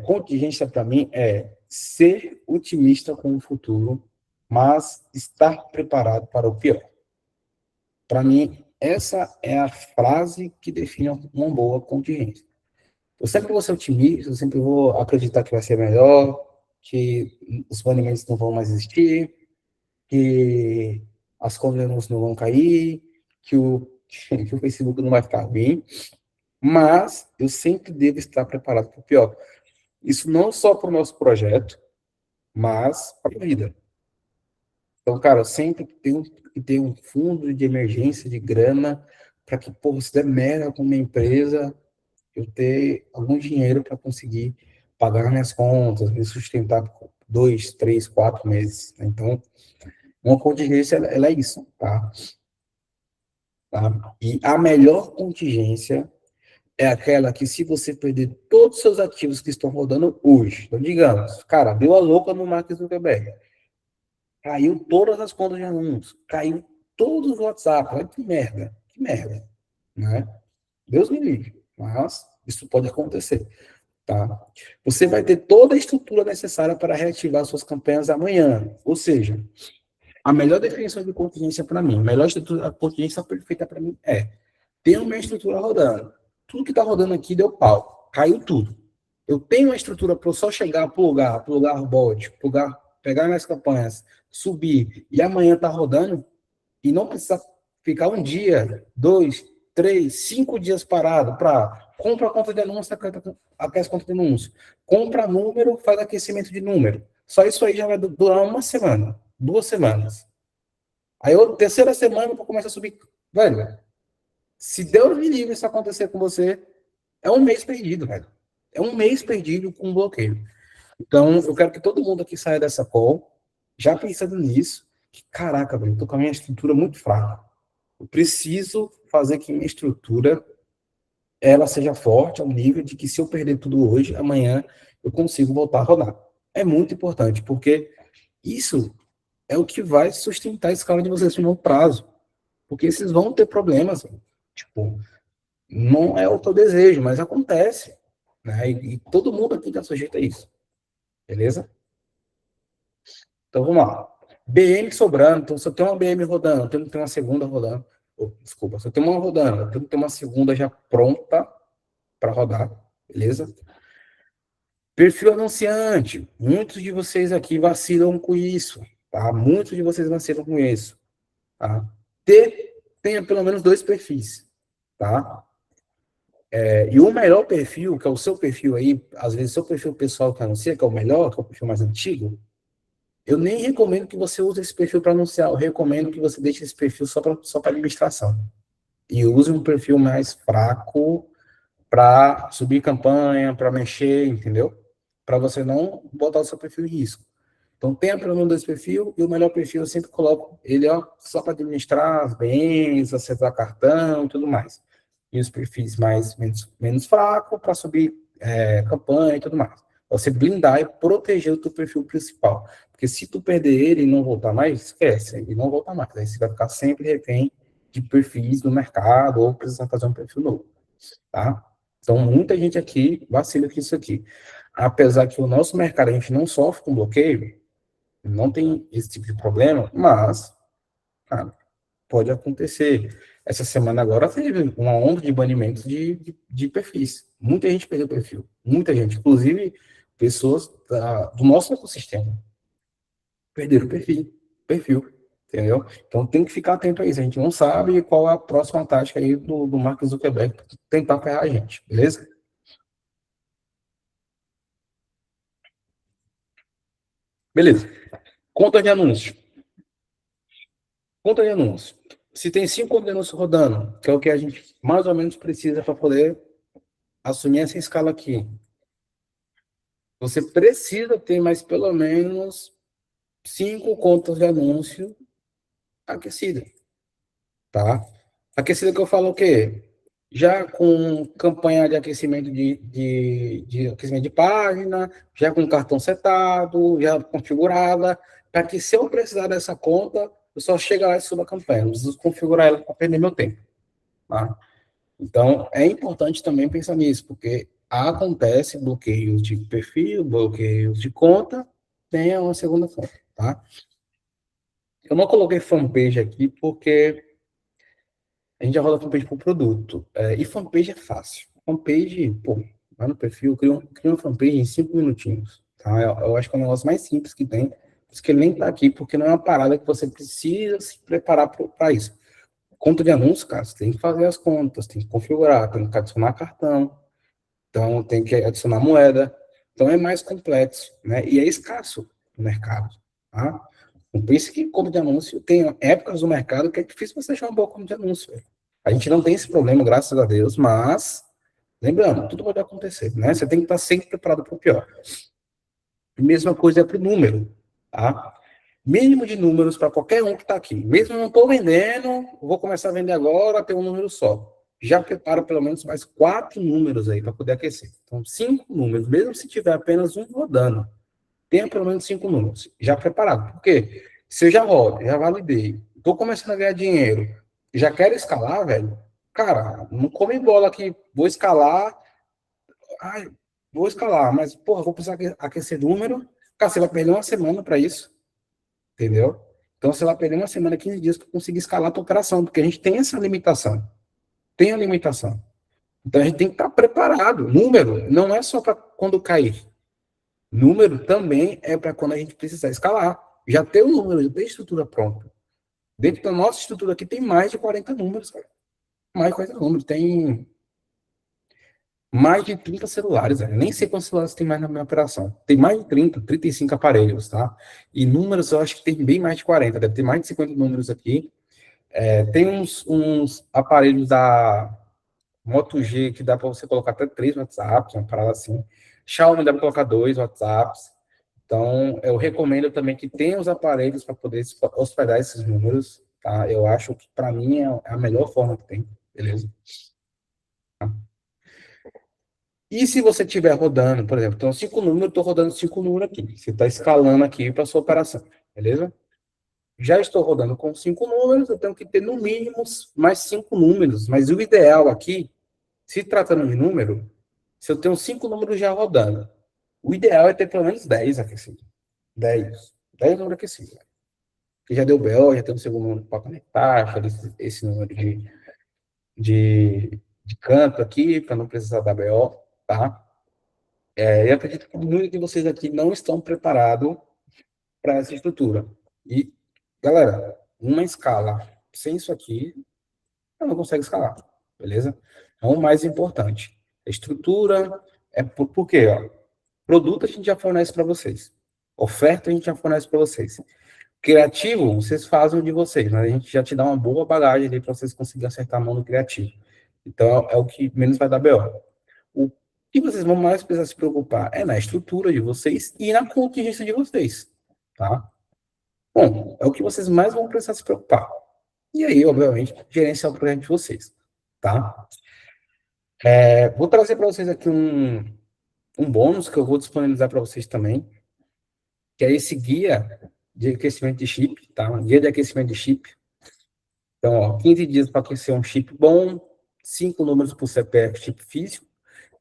Contingência para mim é ser otimista com o futuro, mas estar preparado para o pior. Para mim, essa é a frase que define uma boa contingência. Eu sempre vou ser otimista, eu sempre vou acreditar que vai ser melhor, que os banimentos não vão mais existir, que as condenas não vão cair, que o Facebook não vai ficar ruim, mas eu sempre devo estar preparado para o pior. Isso não só para o nosso projeto, mas para a vida. Então, cara, eu sempre tenho que ter um fundo de emergência, de grana, para que, pô, se der merda com uma empresa, eu ter algum dinheiro para conseguir pagar minhas contas, me sustentar por 2, 3, 4 meses. Então, uma contingência, ela é isso, tá? E a melhor contingência é aquela que, se você perder todos os seus ativos que estão rodando hoje, então, digamos, cara, deu a louca no Mark Zuckerberg, caiu todas as contas de anúncios, caiu todos os WhatsApp, olha que merda, né? Deus me livre, mas isso pode acontecer, tá? Você vai ter toda a estrutura necessária para reativar suas campanhas amanhã, ou seja, a melhor definição de contingência para mim, a melhor estrutura, a contingência perfeita para mim é ter uma estrutura rodando. Tudo que está rodando aqui deu pau, caiu tudo. Eu tenho uma estrutura para eu só chegar, plugar o bot, pegar minhas campanhas, subir e amanhã tá rodando e não precisa ficar um dia, 2, 3, 5 dias parado para compra a conta de anúncio, aquece conta de anúncio, compra número, faz aquecimento de número. Só isso aí já vai durar uma semana, 2 semanas. Aí, terceira semana, eu começo a subir. Velho, se Deus me livre isso acontecer com você, é um mês perdido, velho. É um mês perdido com bloqueio. Então, eu quero que todo mundo aqui saia dessa call já pensando nisso. Que, caraca, velho, eu tô com a minha estrutura muito fraca. Eu preciso fazer que minha estrutura ela seja forte ao nível de que, se eu perder tudo hoje, amanhã eu consigo voltar a rodar. É muito importante, porque isso é o que vai sustentar a escala de vocês no longo prazo. Porque vocês vão ter problemas. Tipo, não é o que eu desejo, mas acontece. Né? E todo mundo aqui está sujeito a isso. Beleza? Então vamos lá. BM sobrando. Então, se eu tenho uma BM rodando, eu tenho que ter uma segunda rodando. Desculpa, se eu tenho uma rodando, eu tenho que ter uma segunda já pronta para rodar. Beleza? Perfil anunciante. Muitos de vocês aqui vacilam com isso. Tá? Muitos de vocês vacilam com isso. Tá? Tenha pelo menos 2 perfis. Tá? E o melhor perfil, que é o seu perfil aí, às vezes seu perfil pessoal que anuncia, que é o melhor, que é o perfil mais antigo, eu nem recomendo que você use esse perfil para anunciar, eu recomendo que você deixe esse perfil só para administração. E use um perfil mais fraco para subir campanha, para mexer, entendeu? Para você não botar o seu perfil em risco. Então, tenha pelo menos 2 perfis, e o melhor perfil eu sempre coloco ele só para administrar as bens, acertar cartão e tudo mais. E os perfis menos fracos para subir campanha e tudo mais. Você blindar e proteger o teu perfil principal. Porque se tu perder ele e não voltar mais, esquece, ele não volta mais. Aí você vai ficar sempre refém de perfis no mercado ou precisar fazer um perfil novo. Tá? Então, muita gente aqui vacila com isso aqui. Apesar que o nosso mercado, a gente não sofre com bloqueio, não tem esse tipo de problema, mas, cara, pode acontecer. Essa semana agora teve uma onda de banimentos de perfis. Muita gente perdeu perfil. Muita gente. Inclusive, pessoas do nosso ecossistema perderam perfil. Entendeu? Então tem que ficar atento a isso. A gente não sabe qual é a próxima tática aí do Mark Zuckerberg para tentar ferrar a gente. Beleza? Beleza. Conta de anúncio. Conta de anúncio. Se tem 5 contas de anúncio rodando, que é o que a gente mais ou menos precisa para poder assumir essa escala aqui, você precisa ter mais pelo menos 5 contas de anúncio aquecidas, tá? Aquecida que eu falo o quê? Já com campanha de aquecimento de aquecimento de página, já com cartão setado, já configurada, para que se eu precisar dessa conta, eu só chego lá e subo a campanha. Não preciso configurar ela para perder meu tempo. Tá? Então, é importante também pensar nisso, porque acontece bloqueios de perfil, bloqueios de conta, tem uma segunda conta, tá? Eu não coloquei fanpage aqui porque a gente já roda fanpage por produto. E fanpage é fácil. Fanpage, pô, vai no perfil, cria uma fanpage em 5 minutinhos. Tá? Eu acho que é o negócio mais simples que tem. Por isso que ele nem tá aqui, porque não é uma parada que você precisa se preparar para isso. Conta de anúncio, cara, você tem que fazer as contas, tem que configurar, tem que adicionar cartão, então tem que adicionar moeda. Então é mais complexo, né? E é escasso no mercado, tá? Não pense que conta de anúncio tem épocas do mercado que é difícil você achar uma boa conta de anúncio. A gente não tem esse problema, graças a Deus, mas lembrando, tudo pode acontecer, né? Você tem que estar sempre preparado para o pior. A mesma coisa é para o número, tá? Mínimo de números para qualquer um que está aqui. Mesmo eu não estou vendendo, vou começar a vender agora, ter um número só. Já prepara pelo menos mais 4 números aí para poder aquecer. Então, 5 números, mesmo se tiver apenas um rodando, tenha pelo menos 5 números já preparado. Por quê? Se eu já rodo, já validei, estou começando a ganhar dinheiro, já quero escalar, velho, cara, não come bola aqui, vou escalar, ai, vou escalar, mas, porra, vou precisar aquecer número, cara, você vai perder uma semana para isso, entendeu? Então, você vai perder uma semana, 15 dias para conseguir escalar a tua operação, porque a gente tem essa limitação, tem a limitação. Então, a gente tem que estar preparado. Número não é só para quando cair. Número também é para quando a gente precisar escalar. Já tem o número, já tem a estrutura pronta. Dentro da nossa estrutura aqui tem mais de 40 números, cara. Mais de 40 números. Tem mais de 30 celulares, velho. Nem sei quantos celulares tem mais na minha operação. Tem mais de 30, 35 aparelhos, tá? E números eu acho que tem bem mais de 40, deve ter mais de 50 números aqui. Tem uns aparelhos da Moto G que dá para você colocar até 3 WhatsApps, uma parada assim. Xiaomi dá para colocar 2 WhatsApps. Então, eu recomendo também que tenha os aparelhos para poder hospedar esses números, tá? Eu acho que, para mim, é a melhor forma que tem, beleza? E se você estiver rodando, por exemplo, então 5 números, eu estou rodando 5 números aqui. Você está escalando aqui para sua operação, beleza? Já estou rodando com 5 números, eu tenho que ter no mínimo mais 5 números. Mas o ideal aqui, se tratando de número, se eu tenho 5 números já rodando, o ideal é ter pelo menos 10 aquecidos. 10 números aquecidos. Que já deu BO, já tem o segundo número para conectar, já esse número de canto aqui, para não precisar da BO, tá? Eu acredito que muitos de vocês aqui não estão preparados para essa estrutura. E, galera, uma escala sem isso aqui, eu não consegue escalar, beleza? Então, o mais importante, a estrutura é por quê? Ó, produto a gente já fornece para vocês. Oferta a gente já fornece para vocês. Criativo, vocês fazem o de vocês, mas a gente já te dá uma boa bagagem ali para vocês conseguirem acertar a mão no criativo. Então, é o que menos vai dar BO. O que vocês vão mais precisar se preocupar é na estrutura de vocês e na contingência de vocês, tá? Bom, é o que vocês mais vão precisar se preocupar. E aí, obviamente, gerenciar o projeto de vocês, tá? Vou trazer para vocês aqui um bônus que eu vou disponibilizar para vocês também, que é esse guia de aquecimento de chip, tá? Guia de aquecimento de chip. Então, ó, 15 dias para aquecer um chip bom, 5 números por CPF, chip físico,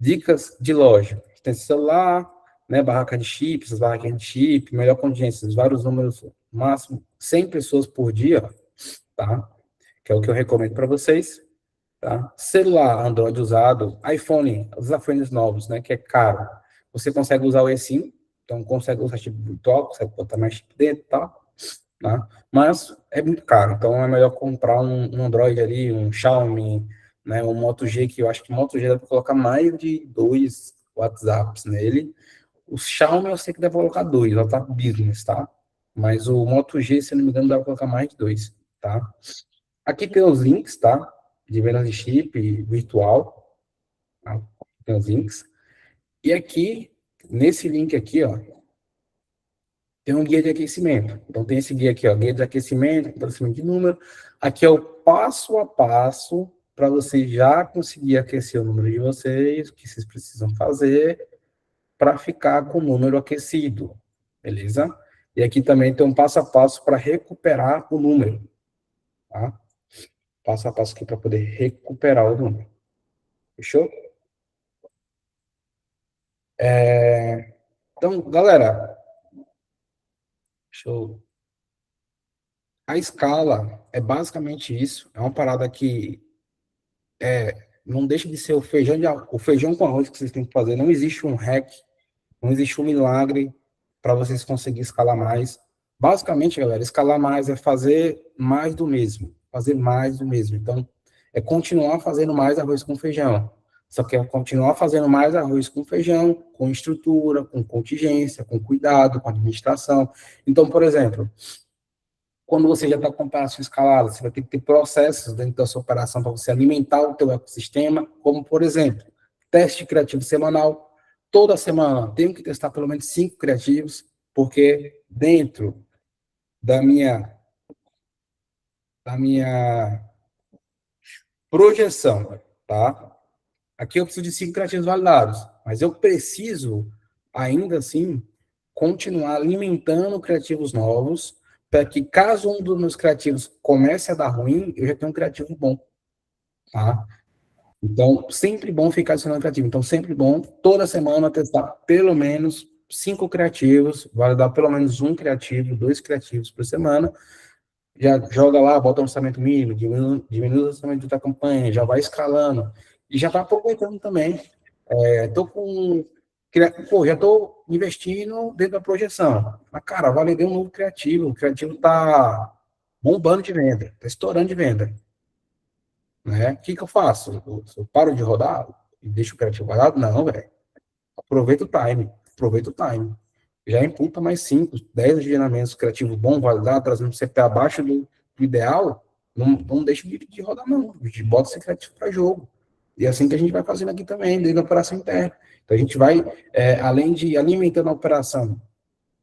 dicas de loja. Tem celular, né, barraca de chips, barraquinhas de chip, melhor contingência, vários números, máximo 100 pessoas por dia, tá? Que é o que eu recomendo para vocês, tá? Celular Android usado, iPhone, os iPhones novos, né, que é caro. Você consegue usar o eSIM, então consegue usar chip virtual, consegue botar mais chip dentro e tal, tá? Mas é muito caro, então é melhor comprar um Android ali, um Xiaomi, né, um Moto G, que eu acho que o Moto G deve colocar mais de 2 WhatsApps nele. O Xiaomi eu sei que deve colocar 2, WhatsApp Business, tá? Mas o Moto G, se eu não me engano, deve colocar mais de 2, tá? Aqui tem os links, tá? De venda de chip virtual, tá? Tem os links. E aqui, nesse link aqui, ó, tem um guia de aquecimento. Então, tem esse guia aqui, ó, guia de aquecimento, fortalecimento de número. Aqui é o passo a passo para você já conseguir aquecer o número de vocês, o que vocês precisam fazer para ficar com o número aquecido, beleza? E aqui também tem um passo a passo para recuperar o número, tá? Passo a passo aqui para poder recuperar o número. Fechou? Então, galera, show. A escala é basicamente isso. É uma parada que não deixa de ser o feijão com arroz que vocês têm que fazer. Não existe um hack, não existe um milagre para vocês conseguirem escalar mais. Basicamente, galera, escalar mais é fazer mais do mesmo. Fazer mais do mesmo. Então, é continuar fazendo mais arroz com feijão. Só que é continuar fazendo mais arroz com feijão, com estrutura, com contingência, com cuidado, com administração. Então, por exemplo, quando você já está com operação escalada, você vai ter que ter processos dentro da sua operação para você alimentar o teu ecossistema, como, por exemplo, teste criativo semanal. Toda semana tenho que testar pelo menos 5 criativos, porque dentro da minha projeção, tá? Aqui eu preciso de 5 criativos validados, mas eu preciso, ainda assim, continuar alimentando criativos novos, para que caso um dos meus criativos comece a dar ruim, eu já tenho um criativo bom, tá? Então, sempre bom ficar adicionando criativo. Então, sempre bom, toda semana, testar pelo menos 5 criativos, validar pelo menos um criativo, 2 criativos por semana, já joga lá, bota o orçamento mínimo, diminui o orçamento da campanha, já vai escalando, e já está aproveitando também. Pô, já estou investindo dentro da projeção. Mas, cara, validei um novo criativo, o criativo está bombando de venda, está estourando de venda. Né? O que eu faço? Eu paro de rodar e deixo o criativo guardado? Não, velho. Aproveita o time, aproveita o time. Já imputa mais 5, 10 agendamentos criativos bom, validado, trazendo CP abaixo do ideal, não deixa de rodar, não. A gente bota esse criativo para jogo. E é assim que a gente vai fazendo aqui também, dentro da operação interna. Então, a gente vai, além de alimentando a operação,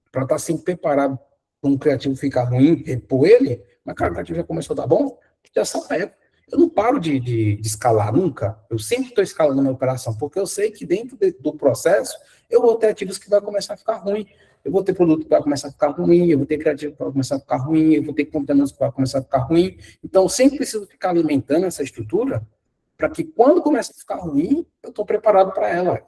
para estar sempre preparado para um criativo ficar ruim, repor ele, mas, cara, o criativo já começou a dar bom, já sabe. Eu não paro de escalar nunca. Eu sempre estou escalando a minha operação, porque eu sei que dentro do processo eu vou ter ativos que vai começar a ficar ruim. Eu vou ter produto que vai começar a ficar ruim, eu vou ter criativo que vai começar a ficar ruim, eu vou ter conteúdos que vai começar a ficar ruim. Então, eu sempre preciso ficar alimentando essa estrutura para que quando começa a ficar ruim, eu estou preparado para ela.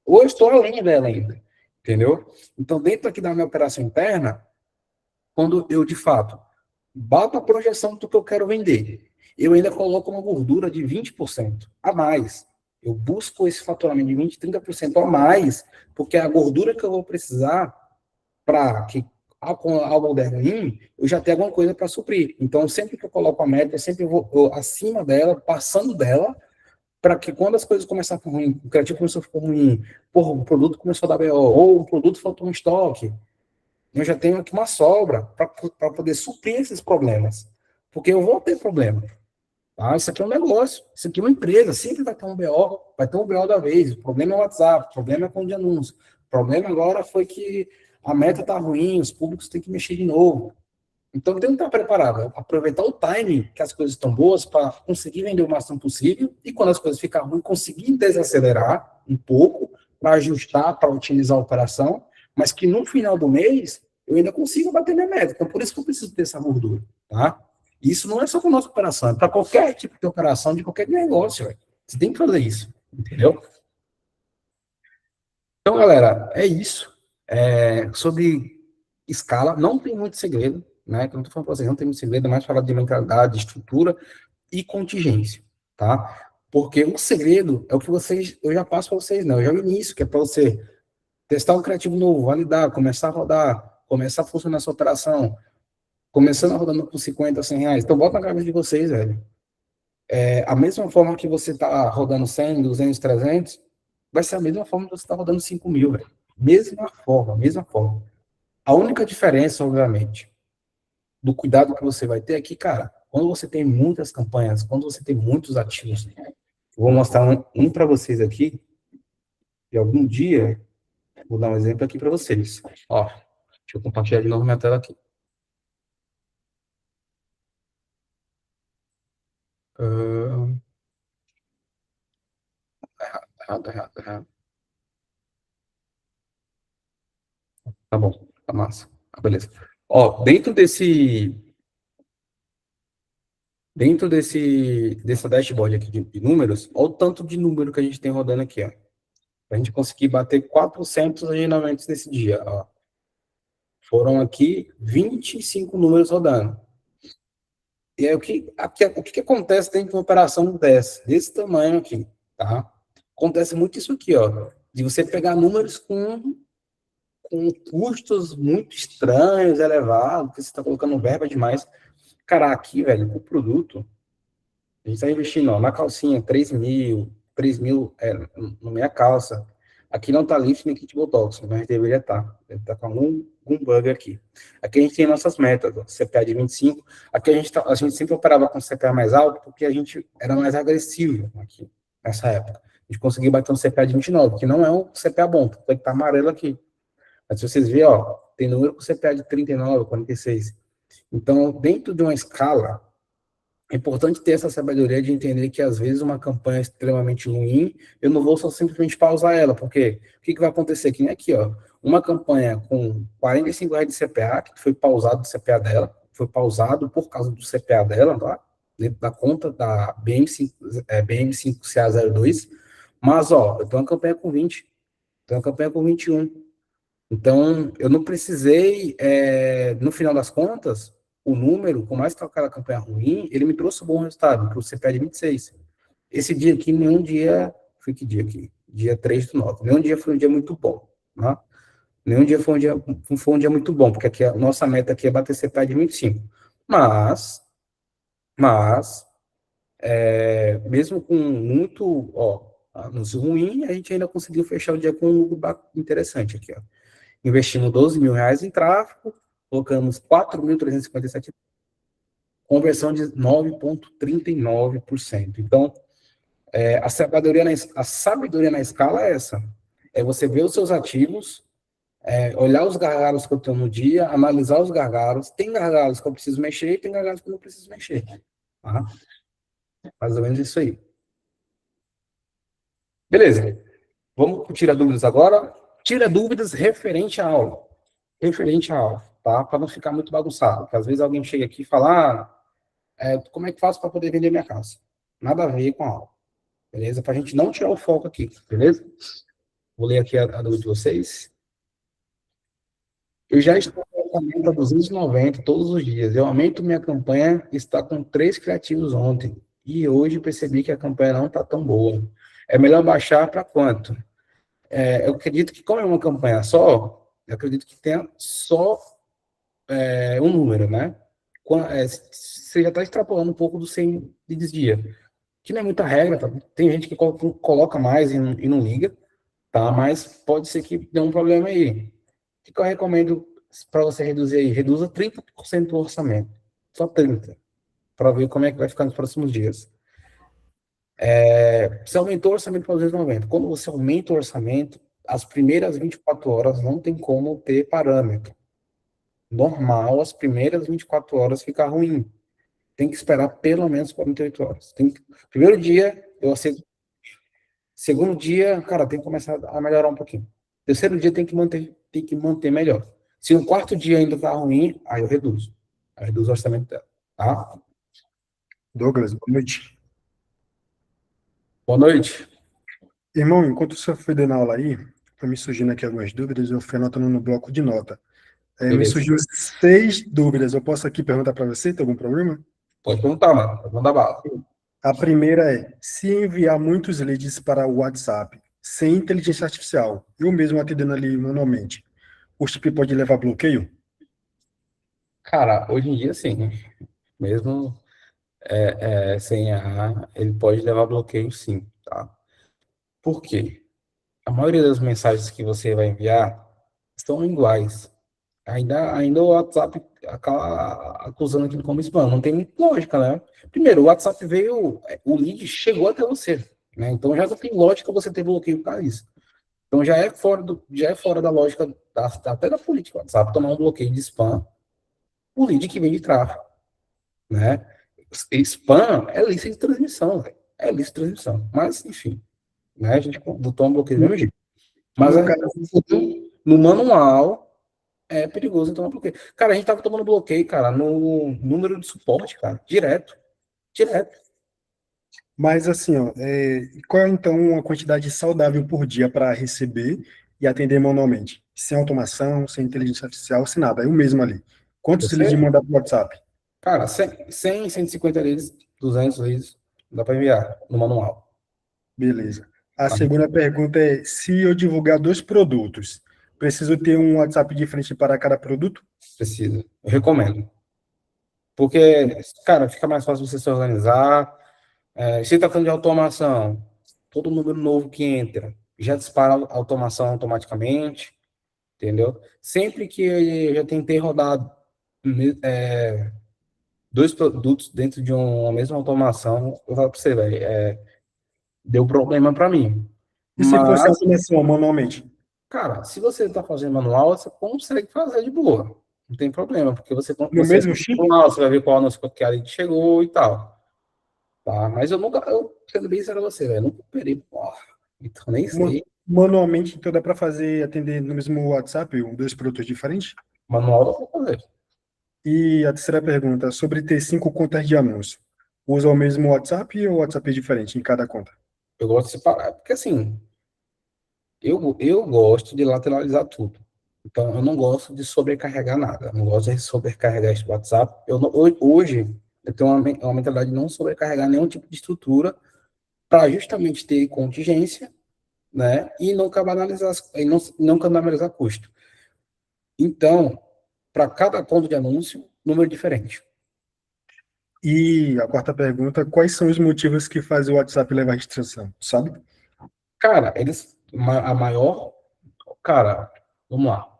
Ou eu estou além dela ainda. Entendeu? Então, dentro aqui da minha operação interna, quando eu, de fato, bato a projeção do que eu quero vender, eu ainda coloco uma gordura de 20% a mais. Eu busco esse faturamento de 20%, 30% a mais, porque a gordura que eu vou precisar para que algo der ruim, eu já tenho alguma coisa para suprir. Então, sempre que eu coloco a meta, eu sempre vou acima dela, passando dela, para que quando as coisas começarem a ficar ruim, o criativo começou a ficar ruim, porra, o produto começou a dar BO, ou o produto faltou um estoque, eu já tenho aqui uma sobra para poder suprir esses problemas. Porque eu vou ter problema. Tá? Isso aqui é um negócio, isso aqui é uma empresa, sempre vai ter um BO, vai ter um BO da vez. O problema é o WhatsApp, o problema é com o de anúncio. O problema agora foi que a meta está ruim, os públicos têm que mexer de novo. Então, tem que estar preparado, aproveitar o timing que as coisas estão boas para conseguir vender o máximo possível e quando as coisas ficarem ruins, conseguir desacelerar um pouco para ajustar, para otimizar a operação, mas que no final do mês eu ainda consigo bater minha meta. Então, por isso que eu preciso ter essa gordura, tá? Isso não é só para nossa operação, é para qualquer tipo de operação, de qualquer negócio, véio. Você tem que fazer isso, entendeu? Então, galera, é isso. Sobre escala, não tem muito segredo, né? Que eu não estou falando para vocês, não tem muito segredo, é mais falar de mentalidade, estrutura e contingência, tá? Porque o segredo é o que eu já passo para vocês, né? Eu já no início, que é para você testar um criativo novo, validar, começar a rodar, começar a funcionar a sua operação, começando a rodando com 50, 100 reais. Então, bota na cabeça de vocês, velho. A mesma forma que você está rodando 100, 200, 300, vai ser a mesma forma que você está rodando 5 mil, velho. Mesma forma, mesma forma. A única diferença, obviamente, do cuidado que você vai ter aqui, cara, quando você tem muitas campanhas, quando você tem muitos ativos, eu vou mostrar um para vocês aqui, e algum dia, vou dar um exemplo aqui para vocês. Ó, deixa Deixa eu compartilhar de novo minha tela aqui. Ah, errado. Tá bom, tá massa. Beleza. Ó, dessa dashboard aqui de números, olha o tanto de número que a gente tem rodando aqui, ó. Pra gente conseguir bater 400 agendamentos nesse dia, ó. Foram aqui 25 números rodando. E aí, o que acontece dentro de uma operação desse tamanho aqui, tá? Acontece muito isso aqui, ó, de você pegar números com custos muito estranhos, elevados, que você está colocando verba demais. Cara, aqui, velho, o produto, a gente está investindo, ó, na calcinha, 3 mil na minha calça. Aqui não tá lift nem kit Botox, mas deveria estar. Deve estar com algum bug aqui. Aqui a gente tem nossas metas, ó, CPA de 25. Aqui a gente sempre operava com CPA mais alto, porque a gente era mais agressivo aqui, nessa época. A gente conseguiu bater um CPA de 29, que não é um CPA bom, tem que estar amarelo aqui. Mas se vocês verem, ó, tem número com CPA de 39, 46. Então, dentro de uma escala, é importante ter essa sabedoria de entender que, às vezes, uma campanha é extremamente ruim, eu não vou só simplesmente pausar ela, porque o que vai acontecer? Que nem aqui, ó, uma campanha com R$ 45 de CPA, que foi pausado do CPA dela, foi pausado por causa do CPA dela, tá? Dentro da conta da BM5CA02, mas, ó, eu tenho uma campanha com 20, tenho uma campanha com 21. Então, eu não precisei, no final das contas, o número, por mais que aquela campanha ruim, ele me trouxe um bom resultado, para o CPA de 26. Esse dia aqui, nenhum dia, foi que dia aqui? Dia 3/9. Nenhum dia foi um dia muito bom, né? Nenhum dia foi um dia muito bom, porque aqui a nossa meta aqui é bater CPA de 25. Mas mesmo com muito, ó, anúncio ruim, a gente ainda conseguiu fechar o dia com um lucro interessante aqui, ó. Investimos R$ 12.000 em tráfego, colocamos 4.357, conversão de 9,39%. Então, a sabedoria na escala é essa. É você ver os seus ativos, olhar os gargalos que eu tenho no dia, analisar os gargalos. Tem gargalos que eu preciso mexer e tem gargalos que eu não preciso mexer. Tá? Mais ou menos isso aí. Beleza. Vamos tirar dúvidas agora. Tira dúvidas referente à aula. Tá? Para não ficar muito bagunçado. Porque às vezes alguém chega aqui e fala, como é que faço para poder vender minha casa? Nada a ver com a aula. Beleza? Para a gente não tirar o foco aqui. Beleza? Vou ler aqui a dúvida de vocês. Eu já estou com orçamento a 290 todos os dias. Eu aumento minha campanha, está com 3 criativos ontem. E hoje percebi que a campanha não está tão boa. É melhor baixar para quanto? Eu acredito que, como é uma campanha só, eu acredito que tenha só um número, né? Você já está extrapolando um pouco do 100 de desvia. Que não é muita regra, tá? Tem gente que coloca mais e não liga, tá? Mas pode ser que dê um problema aí. O que eu recomendo para você reduzir aí? Reduza 30% do orçamento. Só 30%. Para ver como é que vai ficar nos próximos dias. Você aumentou o orçamento para 290. Quando você aumenta o orçamento, as primeiras 24 horas não tem como ter parâmetro. Normal, as primeiras 24 horas ficar ruim. Tem que esperar pelo menos 48 horas. Primeiro dia, eu aceito. Segundo dia, cara, tem que começar a melhorar um pouquinho. Terceiro dia tem que manter melhor. Se no quarto dia ainda tá ruim, aí eu reduzo. Aí eu reduzo o orçamento dela, tá? Douglas, boa noite. Boa noite. Irmão, enquanto você foi dando aula aí, foi me surgindo aqui algumas dúvidas, eu fui anotando no bloco de nota. Me Beleza. surgiu 6 dúvidas. Eu posso aqui perguntar para você? Tem algum problema? Pode perguntar, mano. Pode mandar bala. A primeira é, se enviar muitos leads para o WhatsApp sem inteligência artificial, eu mesmo atendendo ali manualmente, o chip pode levar bloqueio? Cara, hoje em dia, sim. Mesmo sem a ele pode levar bloqueio, sim, tá? Por quê? A maioria das mensagens que você vai enviar estão iguais. Ainda o WhatsApp acaba acusando aquilo como spam. Não tem muita lógica, né? Primeiro, o WhatsApp veio, o lead chegou até você, né? Então já não tem lógica você ter bloqueio para isso. Então já é fora da lógica até da política. O WhatsApp tomar um bloqueio de spam por lead que vem de tráfego, né? Spam é lista de transmissão, velho. É lista de transmissão. Mas, enfim, né? A gente botou um bloqueio do mesmo jeito. Mas No caso, no manual é perigoso então bloqueio. Cara, a gente tava tomando bloqueio, cara, no número de suporte, cara, direto. mas assim, ó, qual é então a quantidade saudável por dia para receber e atender manualmente? Sem automação, sem inteligência artificial, sem nada, é o mesmo ali. Quantos leads Você, mandar para o WhatsApp? cara, 150 leads, 200 leads, dá para enviar no manual. Beleza. A Tá? segunda pergunta é: se eu divulgar 2 produtos, preciso ter um WhatsApp diferente para cada produto? Precisa. Eu recomendo. Porque, cara, fica mais fácil você se organizar. Se tratando de automação, todo número novo que entra já dispara a automação automaticamente, entendeu? Sempre que eu já tentei rodar é, 2 produtos dentro de uma mesma automação, eu falo para você, velho, deu problema para mim. E se fosse Mas, automação manualmente? cara, se você está fazendo manual, você consegue fazer de boa. Não tem problema, porque No você mesmo chip? manual, você vai ver qual anúncio que a gente chegou e tal. Tá? Mas sendo bem sincero a você, velho, eu nunca operei, porra. Então nem sei. Manualmente, então dá para fazer, atender no mesmo WhatsApp, 2 produtos diferentes? Manual dá pra fazer. E a terceira pergunta, sobre ter 5 contas de anúncio. Usa o mesmo WhatsApp ou WhatsApp é diferente em cada conta? Eu gosto de separar, porque assim, eu gosto de lateralizar tudo. Então, eu não gosto de sobrecarregar nada. Eu não gosto de sobrecarregar esse WhatsApp. Hoje, eu tenho uma mentalidade de não sobrecarregar nenhum tipo de estrutura para justamente ter contingência, né? E não não canibalizar custo. Então, para cada ponto de anúncio, número diferente. E a quarta pergunta, quais são os motivos que fazem o WhatsApp levar restrição, sabe? Cara, a maior. Cara, vamos lá.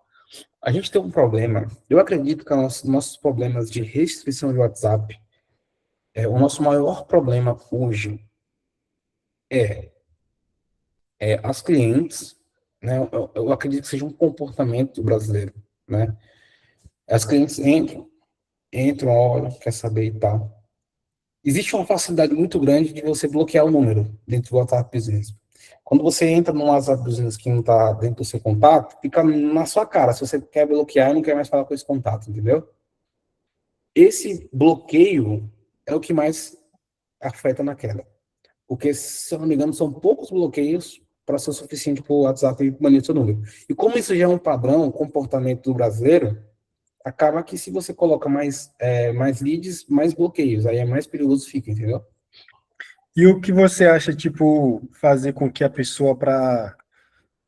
A gente tem um problema. Eu acredito que nossos problemas de restrição de WhatsApp, o nosso maior problema hoje é, as clientes, né? Eu acredito que seja um comportamento brasileiro, né? As clientes entram, olham, quer saber e tal. Existe uma facilidade muito grande de você bloquear o número dentro do WhatsApp Business. Quando você entra no WhatsApp Business que não está dentro do seu contato, fica na sua cara se você quer bloquear e não quer mais falar com esse contato, entendeu? Esse bloqueio é o que mais afeta na queda. Porque, se eu não me engano, são poucos bloqueios para ser suficiente para o WhatsApp banir seu número. E como isso já é um padrão, um comportamento do brasileiro, acaba que se você coloca mais leads, mais bloqueios. Aí é mais perigoso fica, entendeu? E o que você acha, tipo, fazer com que a pessoa para,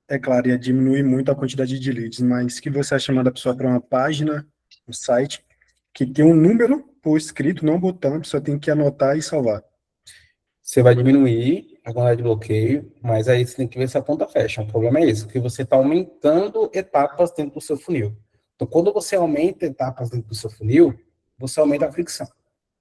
é claro, ia diminuir muito a quantidade de leads, mas que você acha mandar a pessoa para uma página, um site, que tem um número por escrito, não um botão, a pessoa tem que anotar e salvar. Você vai diminuir a quantidade de bloqueio, mas aí você tem que ver se a conta fecha. O problema é esse, que você está aumentando etapas dentro do seu funil. Então, quando você aumenta etapas dentro do seu funil, você aumenta a fricção.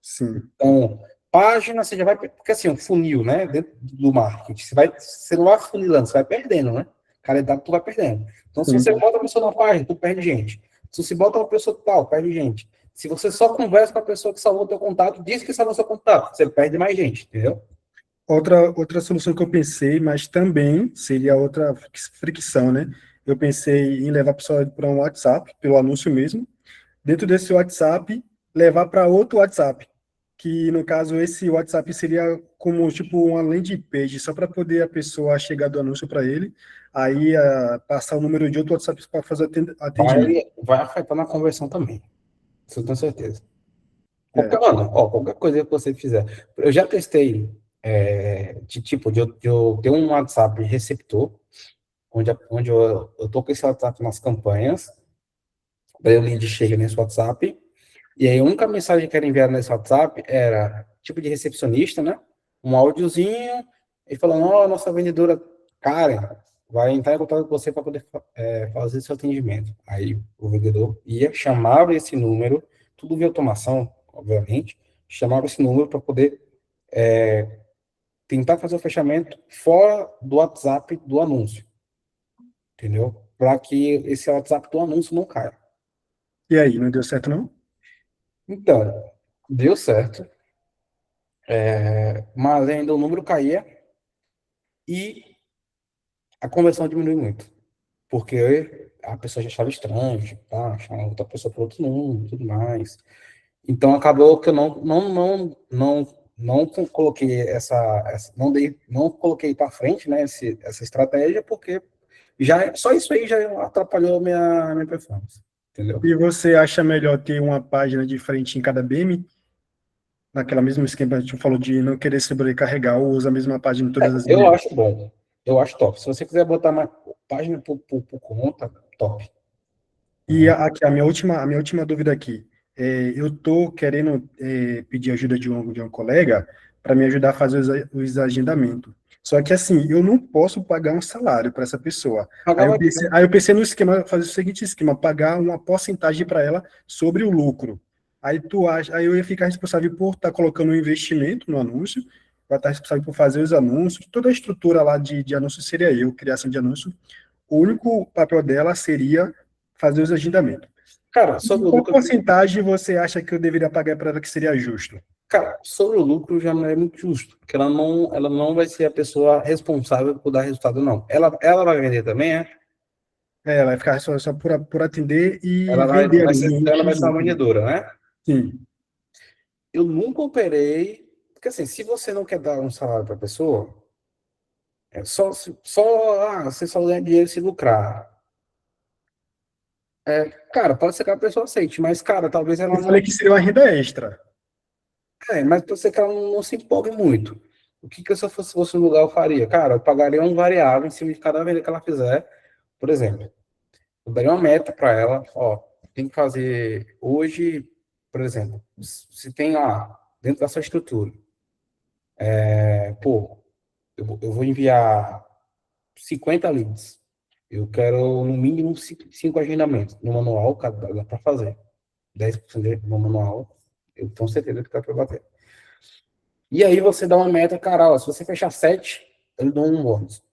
Sim. Então, página, você já vai... Porque assim, o funil, né, dentro do marketing, você não vai funilando, você vai perdendo, né? Cada etapa tu vai perdendo. Então, se você Sim. bota a pessoa na página, tu perde gente. Se você bota uma pessoa tal, perde gente. Se você só conversa com a pessoa que salvou o teu contato, diz que salvou seu contato, você perde mais gente, entendeu? Outra solução que eu pensei, mas também seria outra fricção, né? Eu pensei em levar a pessoa para um WhatsApp, pelo anúncio mesmo. Dentro desse WhatsApp, levar para outro WhatsApp, que no caso esse WhatsApp seria como tipo uma landing page, só para poder a pessoa chegar do anúncio para ele, aí passar o número de outro WhatsApp para fazer atendimento. Vai afetar na conversão também. Isso eu tenho certeza. É. Qualquer coisa que você fizer. Eu já testei de eu ter um WhatsApp receptor, onde eu tô com esse WhatsApp nas campanhas, daí o lead chega nesse WhatsApp, e aí a única mensagem que era enviada nesse WhatsApp era tipo de recepcionista, né? Um áudiozinho, e falando, ó, nossa vendedora Karen vai entrar em contato com você para poder fazer seu atendimento. Aí o vendedor ia, chamava esse número, tudo via automação, obviamente, chamava esse número para poder tentar fazer o fechamento fora do WhatsApp do anúncio. entendeu? Para que esse WhatsApp do anúncio não caia. E aí, não deu certo, não? Então, deu certo, mas ainda o número caía e a conversão diminui muito, porque a pessoa já achava estranho, tipo, tá, chamava outra pessoa por outro número e tudo mais. Então, acabou que eu não coloquei não dei, não coloquei para frente, né, essa estratégia, porque só isso aí já atrapalhou minha performance, entendeu? E você acha melhor ter uma página diferente em cada BM? Naquela mesma esquema que a gente falou de não querer sobrecarregar ou usa a mesma página em todas as Eu BMs. acho bom, eu acho top. Se você quiser botar uma página por conta, top. E Né? aqui, a minha última dúvida aqui. Eu estou querendo pedir ajuda de um colega para me ajudar a fazer os agendamentos. Só que, assim, eu não posso pagar um salário para essa pessoa. Pagava, Aí eu pensei no esquema, fazer o seguinte esquema, pagar uma porcentagem para ela sobre o lucro. Aí eu ia ficar responsável por estar colocando um investimento no anúncio, vai estar responsável por fazer os anúncios, toda a estrutura lá de anúncio seria eu, criação de anúncio. O único papel dela seria fazer os agendamentos. cara, sobre o Qual lucro, porcentagem você acha que eu deveria pagar para ela que seria justo? cara, sobre o lucro já não é muito justo, porque ela não vai ser a pessoa responsável por dar resultado, não. Ela vai vender também, é? Ela vai ficar só por atender e Ela vai, vender vai ali. ser, ela vai ser uma vendedora, né? Sim, Eu nunca operei, porque assim, se você não quer dar um salário para a pessoa, você só ganha dinheiro se lucrar. Cara, pode ser que a pessoa aceite, mas, cara, talvez ela eu não. falei que seria uma renda extra. Mas pode ser que ela não se empolgue muito. O que se eu fosse no lugar, eu faria? Cara, eu pagaria um variável em cima de cada venda que ela fizer. Por exemplo, eu daria uma meta para ela, ó, tem que fazer hoje, por exemplo, se tem lá, dentro da sua estrutura, pô, eu vou enviar 50 leads. Eu quero, no mínimo, 5 agendamentos. No manual, cara, dá para fazer. 10% no manual, eu tenho certeza que dá para bater. E aí você dá uma meta, cara, ó, se você fechar 7, eu dou um bônus.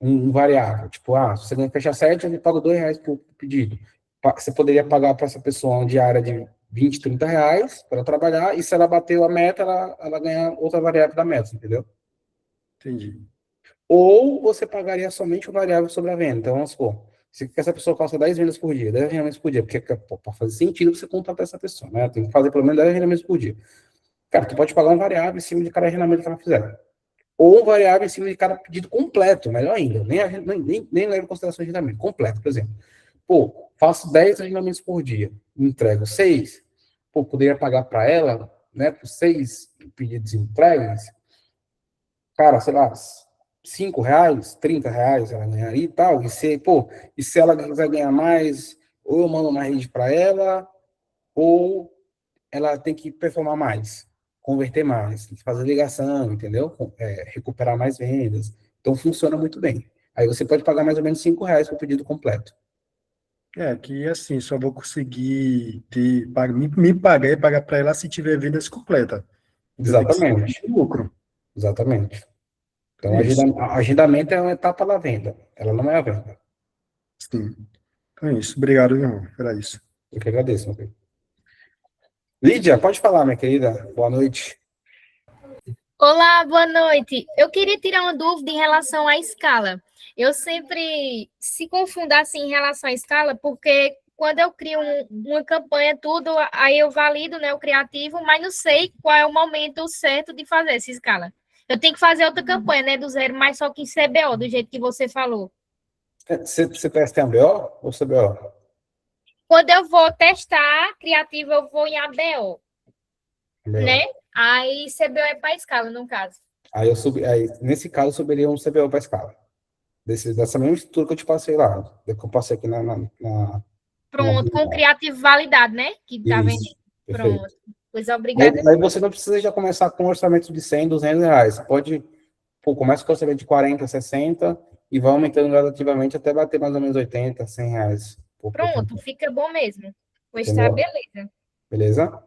Um variável. Tipo, se você fechar 7, eu pago R$ 2 por pedido. Você poderia pagar para essa pessoa uma diária de 20, R$ 30 para ela trabalhar, e se ela bateu a meta, ela ganha outra variável da meta, entendeu? Entendi. Ou você pagaria somente o variável sobre a venda. Então, vamos supor, se essa pessoa faça 10 vendas por dia, 10 agendamentos por dia, porque para fazer sentido você contratar essa pessoa, né? Tem que fazer pelo menos 10 agendamentos por dia. Cara, tu pode pagar um variável em cima de cada agendamento que ela fizer. Ou um variável em cima de cada pedido completo, melhor ainda. Nem leva em consideração o agendamento, completo, por exemplo. Pô, faço 10 agendamentos por dia, entrego 6. Pô, poderia pagar para ela, né, por 6 pedidos entregues, cara, sei lá, R$ 5, R$ 30 ela ganharia e tal. E se ela quiser ganhar mais, ou eu mando uma rede para ela, ou ela tem que performar mais, converter mais, fazer ligação, entendeu? Recuperar mais vendas. Então funciona muito bem. Aí você pode pagar mais ou menos R$ 5 por pedido completo. Que assim, só vou conseguir me pagar e pagar para ela se tiver vendas completas. Então tem que ser Exatamente, lucro. exatamente. Então, É isso. agendamento é uma etapa da venda, ela não é a venda. Sim. Então é isso. Obrigado, irmão. Era isso. Eu que agradeço, meu querido. Lídia, pode falar, minha querida. Boa noite. Olá, boa noite. Eu queria tirar uma dúvida em relação à escala. Eu sempre se confundo assim em relação à escala, porque quando eu crio uma campanha, tudo, aí eu valido, né, o criativo, mas não sei qual é o momento certo de fazer essa escala. Eu tenho que fazer outra campanha, né, do zero, mas só que em CBO, do jeito que você falou. Você testa em ABO ou CBO? Quando eu vou testar criativo, eu vou em ABO, ABO. né? Aí CBO é para escala, no caso. Aí, nesse caso, eu subiria um CBO para escala. Dessa mesma estrutura que eu te passei lá. Que eu passei aqui na Pronto, com o criativo validado, né? Que tá vendendo. Isso, perfeito. Pronto. Pois obrigada. Aí você não precisa já começar com um orçamento de R$ 100, R$ 200. Você pode, começa com um orçamento de 40, 60 e vai aumentando gradativamente até bater mais ou menos 80, R$ 100. Pronto, fica bom mesmo. Pois tá, Entendeu? beleza. Beleza?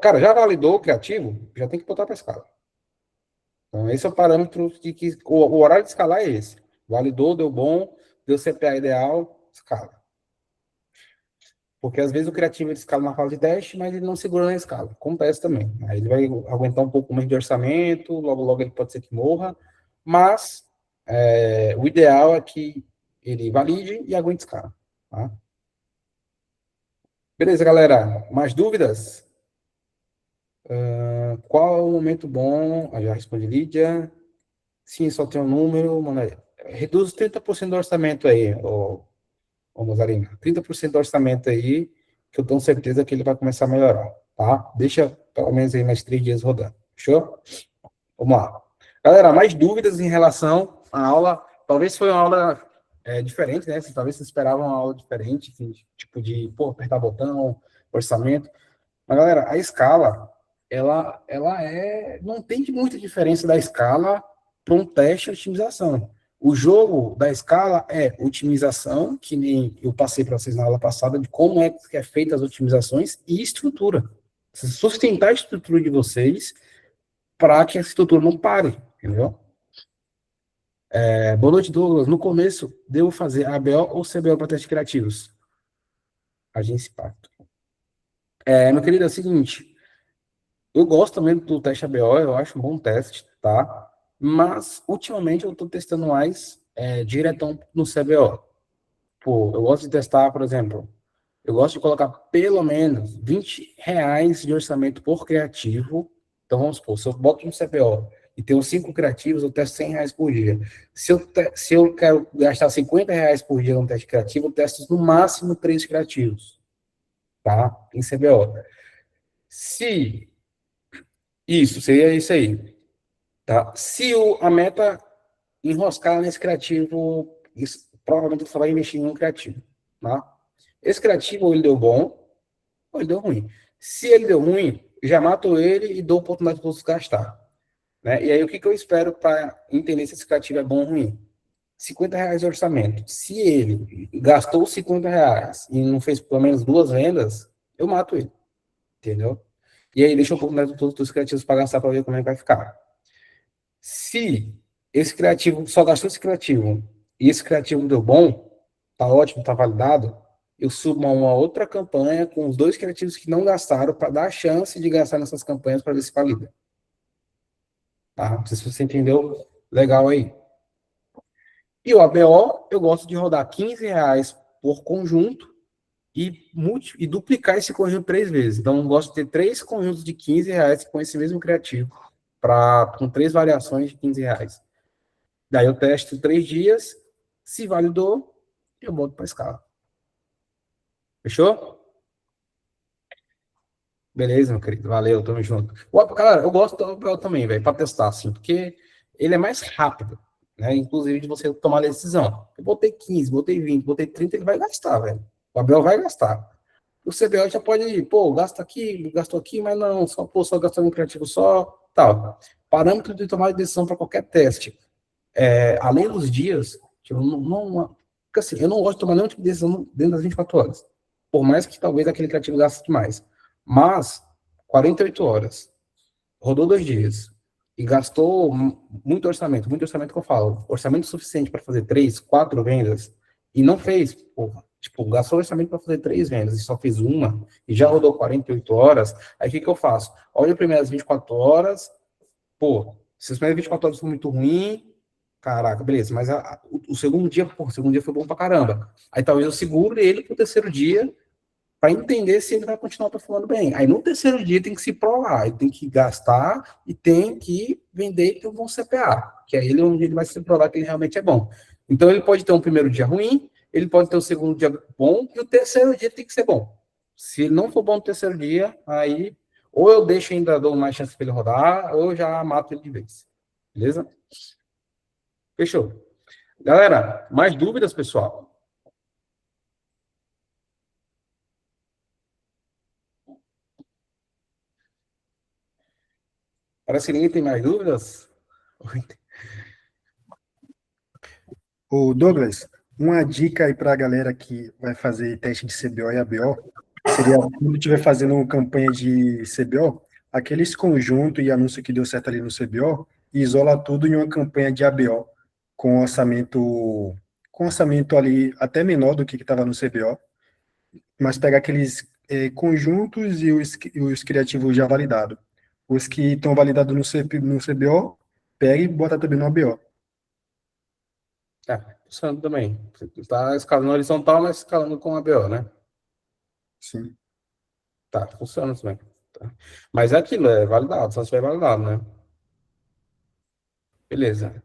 Cara, já validou o criativo? Já tem que botar para escala. Então, esse é o parâmetro de que o horário de escalar é esse. Validou, deu bom, deu CPA ideal, escala. Porque às vezes o criativo ele escala na fase de teste, mas ele não segura na escala. Acontece também. Aí ele vai aguentar um pouco mais de orçamento, logo logo ele pode ser que morra, mas o ideal é que ele valide e aguente escala. Tá? Beleza, galera. Mais dúvidas? Qual é o momento bom? Já respondi, Lídia. Sim, só tem um número. Mano, reduz 30% do orçamento aí, ô Mozarina. 30% do orçamento aí, que eu tenho certeza que ele vai começar a melhorar, tá? Deixa pelo menos aí mais 3 dias rodando. Fechou? Vamos lá. Galera, mais dúvidas em relação à aula? Talvez foi uma aula diferente, né? Talvez vocês esperavam uma aula diferente, tipo de, apertar botão, orçamento. Mas, galera, a escala, ela não tem muita diferença da escala para um teste de otimização. O jogo da escala é otimização, que nem eu passei para vocês na aula passada, de como é que é feita as otimizações e estrutura. Sustentar a estrutura de vocês para que a estrutura não pare, entendeu? Boa noite, Douglas. No começo, devo fazer ABO ou CBO para testes criativos? Agência Impacto. Meu querido, é o seguinte, eu gosto também do teste ABO, eu acho um bom teste, tá? Mas, ultimamente, eu estou testando mais diretão no CBO. Eu gosto de testar, por exemplo, eu gosto de colocar pelo menos R$ 20 de orçamento por criativo. Então, vamos supor, se eu boto um CBO e tenho 5 criativos, eu testo R$ 100 por dia. Se eu quero gastar R$ 50 por dia num teste criativo, eu testo no máximo 3 criativos, tá? Em CBO. Isso, seria isso aí. Tá? Se a meta enroscar nesse criativo, provavelmente você vai investir em um criativo. Tá? Esse criativo, ou ele deu bom, ou ele deu ruim. Se ele deu ruim, já mato ele e dou oportunidade para os gastar. Né? E aí, o que eu espero para entender se esse criativo é bom ou ruim? R$ 50 de orçamento. Se ele gastou R$ 50 e não fez pelo menos 2 vendas, eu mato ele. Entendeu? E aí, deixa eu oportunidade para todos os criativos para gastar para ver como é que vai ficar. Se esse criativo só gastou esse criativo e esse criativo deu bom, tá ótimo, tá validado, eu subo uma outra campanha com os 2 criativos que não gastaram para dar a chance de gastar nessas campanhas para ver se valida. Tá? Não sei se você entendeu legal aí. E o ABO, eu gosto de rodar R$ 15 por conjunto e duplicar esse conjunto 3 vezes. Então, eu gosto de ter 3 conjuntos de R$ 15 com esse mesmo criativo, com 3 variações de R$ 15. Daí eu testo 3 dias, se validou, eu boto para escala. Fechou? Beleza, meu querido. Valeu, tamo junto. Cara, eu gosto do ABO também, velho, para testar, assim, porque ele é mais rápido, né? Inclusive de você tomar a decisão. Eu botei 15, botei 20, botei 30, ele vai gastar, velho. O ABO vai gastar. O CBO já pode ir, gasta aqui, gastou aqui, mas não, só gastou um criativo só, tal. Parâmetro de tomar decisão para qualquer teste. Além dos dias, porque assim, eu não gosto de tomar nenhum tipo de decisão dentro das 24 horas. Por mais que talvez aquele criativo gaste demais. Mas, 48 horas, rodou 2 dias, e gastou muito orçamento que eu falo, orçamento suficiente para fazer 3, 4 vendas, e não fez, gastou orçamento para fazer 3 vendas, e só fez uma, e já rodou 48 horas, aí o que eu faço? Olha as primeiras 24 horas, se as primeiras 24 horas for muito ruim, caraca, beleza, mas o segundo dia foi bom pra caramba. Aí talvez eu segure ele pro terceiro dia para entender se ele vai continuar performando bem. Aí no terceiro dia tem que se provar, ele tem que gastar e tem que vender e ter um bom CPA, que aí onde ele vai se provar que ele realmente é bom. Então ele pode ter um primeiro dia ruim, ele pode ter um segundo dia bom e o terceiro dia tem que ser bom. Se ele não for bom no terceiro dia, aí ou eu deixo ainda, dou mais chance para ele rodar, ou eu já mato ele de vez. Beleza? Fechou. Galera, mais dúvidas, pessoal? Parece que ninguém tem mais dúvidas. Ô, Douglas, uma dica aí para a galera que vai fazer teste de CBO e ABO seria, quando estiver fazendo campanha de CBO, aqueles conjuntos e anúncio que deu certo ali no CBO, isola tudo em uma campanha de ABO. com orçamento ali até menor do que estava no CBO, mas pegar aqueles conjuntos e os criativos já validados. Os que estão validados no CBO, pega e bota também no ABO. Funcionando também. Você está escalando horizontal, mas escalando com ABO, né? Sim. Tá, funciona também. Tá. Mas é aquilo, é validado, só se tiver validado, né? Beleza.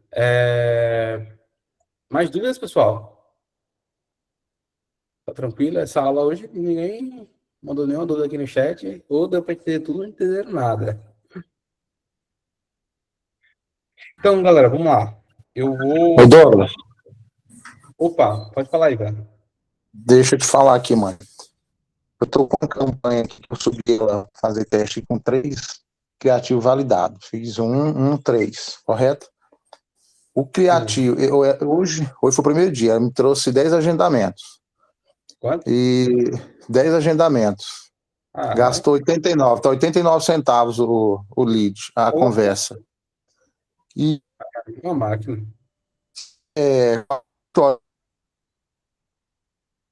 Mais dúvidas, pessoal? Tá tranquilo? Essa aula hoje ninguém mandou nenhuma dúvida aqui no chat, ou deu para entender tudo, não entenderam nada. Então, galera, vamos lá. Eu vou... Ô, Douglas, Opa, pode falar aí, velho. deixa eu te falar aqui, mano. Eu tô com uma campanha aqui que eu subi ela fazer teste com 3 criativos validados. Fiz 3, correto? O criativo, hoje foi o primeiro dia, ela me trouxe 10 agendamentos. Quanto? E 10 agendamentos. Gastou 89, tá 89 centavos o lead, a conversa. E uma máquina.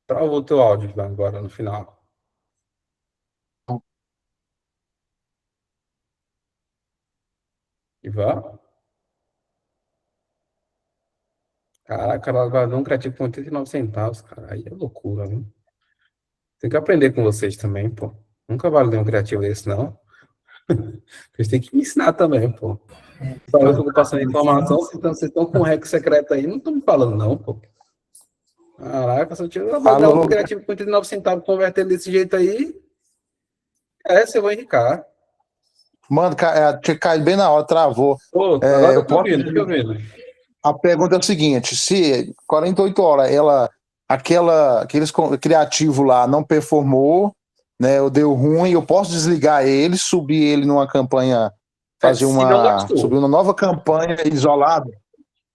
Trava o teu áudio agora no final. Ivan? Caraca, ela guardou um criativo com 89 centavos, cara. Aí é loucura, viu? Tem que aprender com vocês também, pô. Nunca validei um criativo desse, não. Vocês têm que me ensinar também, pô. Talvez eu tô passando informação, vocês estão com um hack secreto aí, não estão me falando, não, pô. Caraca, se eu tiver um criativo com 89 centavos convertendo desse jeito aí, você vai enricar. Mano, tinha caído bem na hora, travou. Pô, agora eu tô ouvindo. A pergunta é o seguinte, se 48 horas aqueles criativos lá não performou, né, deu ruim, eu posso desligar ele, subir ele numa campanha, subir uma nova campanha isolada,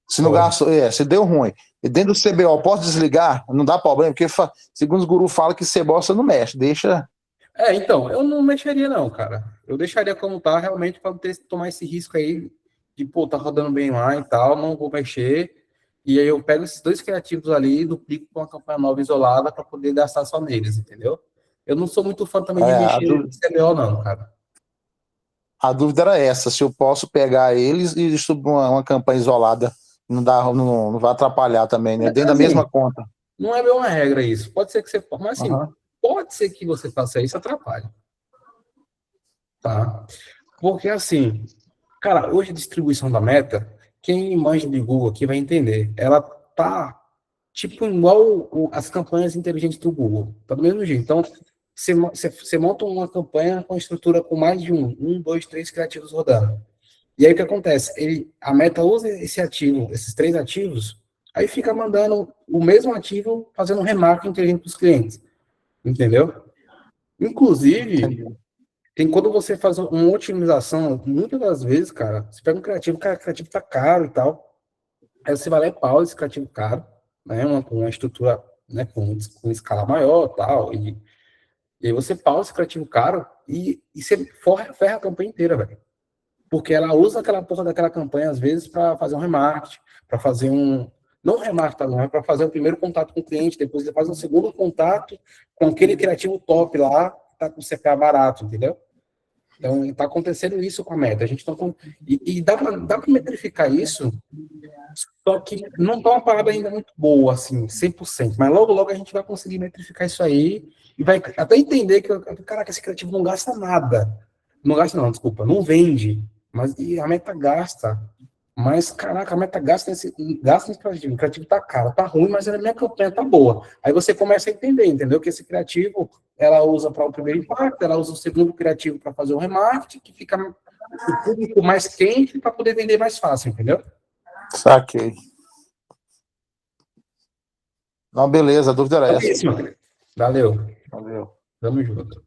se não gastou, se deu ruim. E dentro do CBO, posso desligar? Não dá problema, porque segundo os gurus falam que CBO você não mexe, deixa... Então, eu não mexeria não, cara. Eu deixaria como tá, realmente, para tomar esse risco aí de, pô, tá rodando bem lá e tal, não vou mexer. E aí eu pego esses 2 criativos ali e duplico com uma campanha nova isolada para poder gastar só neles, entendeu? Eu não sou muito fã também de mexer no CBO, não, cara. A dúvida era essa, se eu posso pegar eles e subir uma campanha isolada, não vai atrapalhar também, né? Dentro da mesma conta. Não é bem uma regra isso. Pode ser que você... Mas assim, pode ser que você faça isso, atrapalhe. Tá? Porque assim, cara, hoje a distribuição da Meta, quem manja de Google aqui vai entender. Ela tá tipo igual as campanhas inteligentes do Google. Tá do mesmo jeito. Então, você monta uma campanha com estrutura com mais de 1, 2, 3 criativos rodando. E aí o que acontece? A Meta usa esses 3 ativos, aí fica mandando o mesmo ativo fazendo um remarketing inteligente para os clientes. Entendeu? Inclusive, quando você faz uma otimização, muitas das vezes, cara, você pega um criativo, cara, o criativo tá caro e tal, aí você vai lá e pausa esse criativo caro, né, uma estrutura, né, com escala maior tal, e aí você pausa esse criativo caro e você ferra a campanha inteira, velho. Porque ela usa aquela porra daquela campanha, às vezes, para fazer um remarketing, para fazer não remarketing, não, é para fazer o primeiro contato com o cliente, depois ele faz um segundo contato com aquele criativo top lá, que tá com CPA barato, entendeu? Então, está acontecendo isso com a Meta. A gente tá e dá para metrificar isso, só que não tá uma parada ainda muito boa, assim, 100%. Mas logo a gente vai conseguir metrificar isso aí e vai até entender que, caraca, esse criativo não gasta nada. Não gasta não, desculpa, não vende. Mas e a Meta gasta. Mas, caraca, a Meta gasta nesse criativo. O criativo tá caro, tá ruim, mas a minha campanha tá boa. Aí você começa a entender, entendeu? Que esse criativo, ela usa para o primeiro impacto, ela usa o segundo criativo para fazer o remarketing, que fica o público mais quente para poder vender mais fácil, entendeu? Saquei. Não, beleza, a dúvida era essa. Valeu. Tamo junto.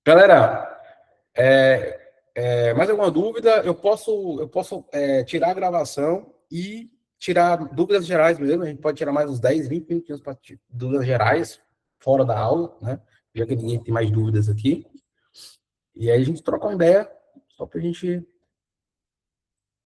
Galera, mais alguma dúvida? Eu posso tirar a gravação e tirar dúvidas gerais mesmo. A gente pode tirar mais uns 10, 20 minutinhos para dúvidas gerais, fora da aula, né? Já que ninguém tem mais dúvidas aqui. E aí a gente troca uma ideia, só para a gente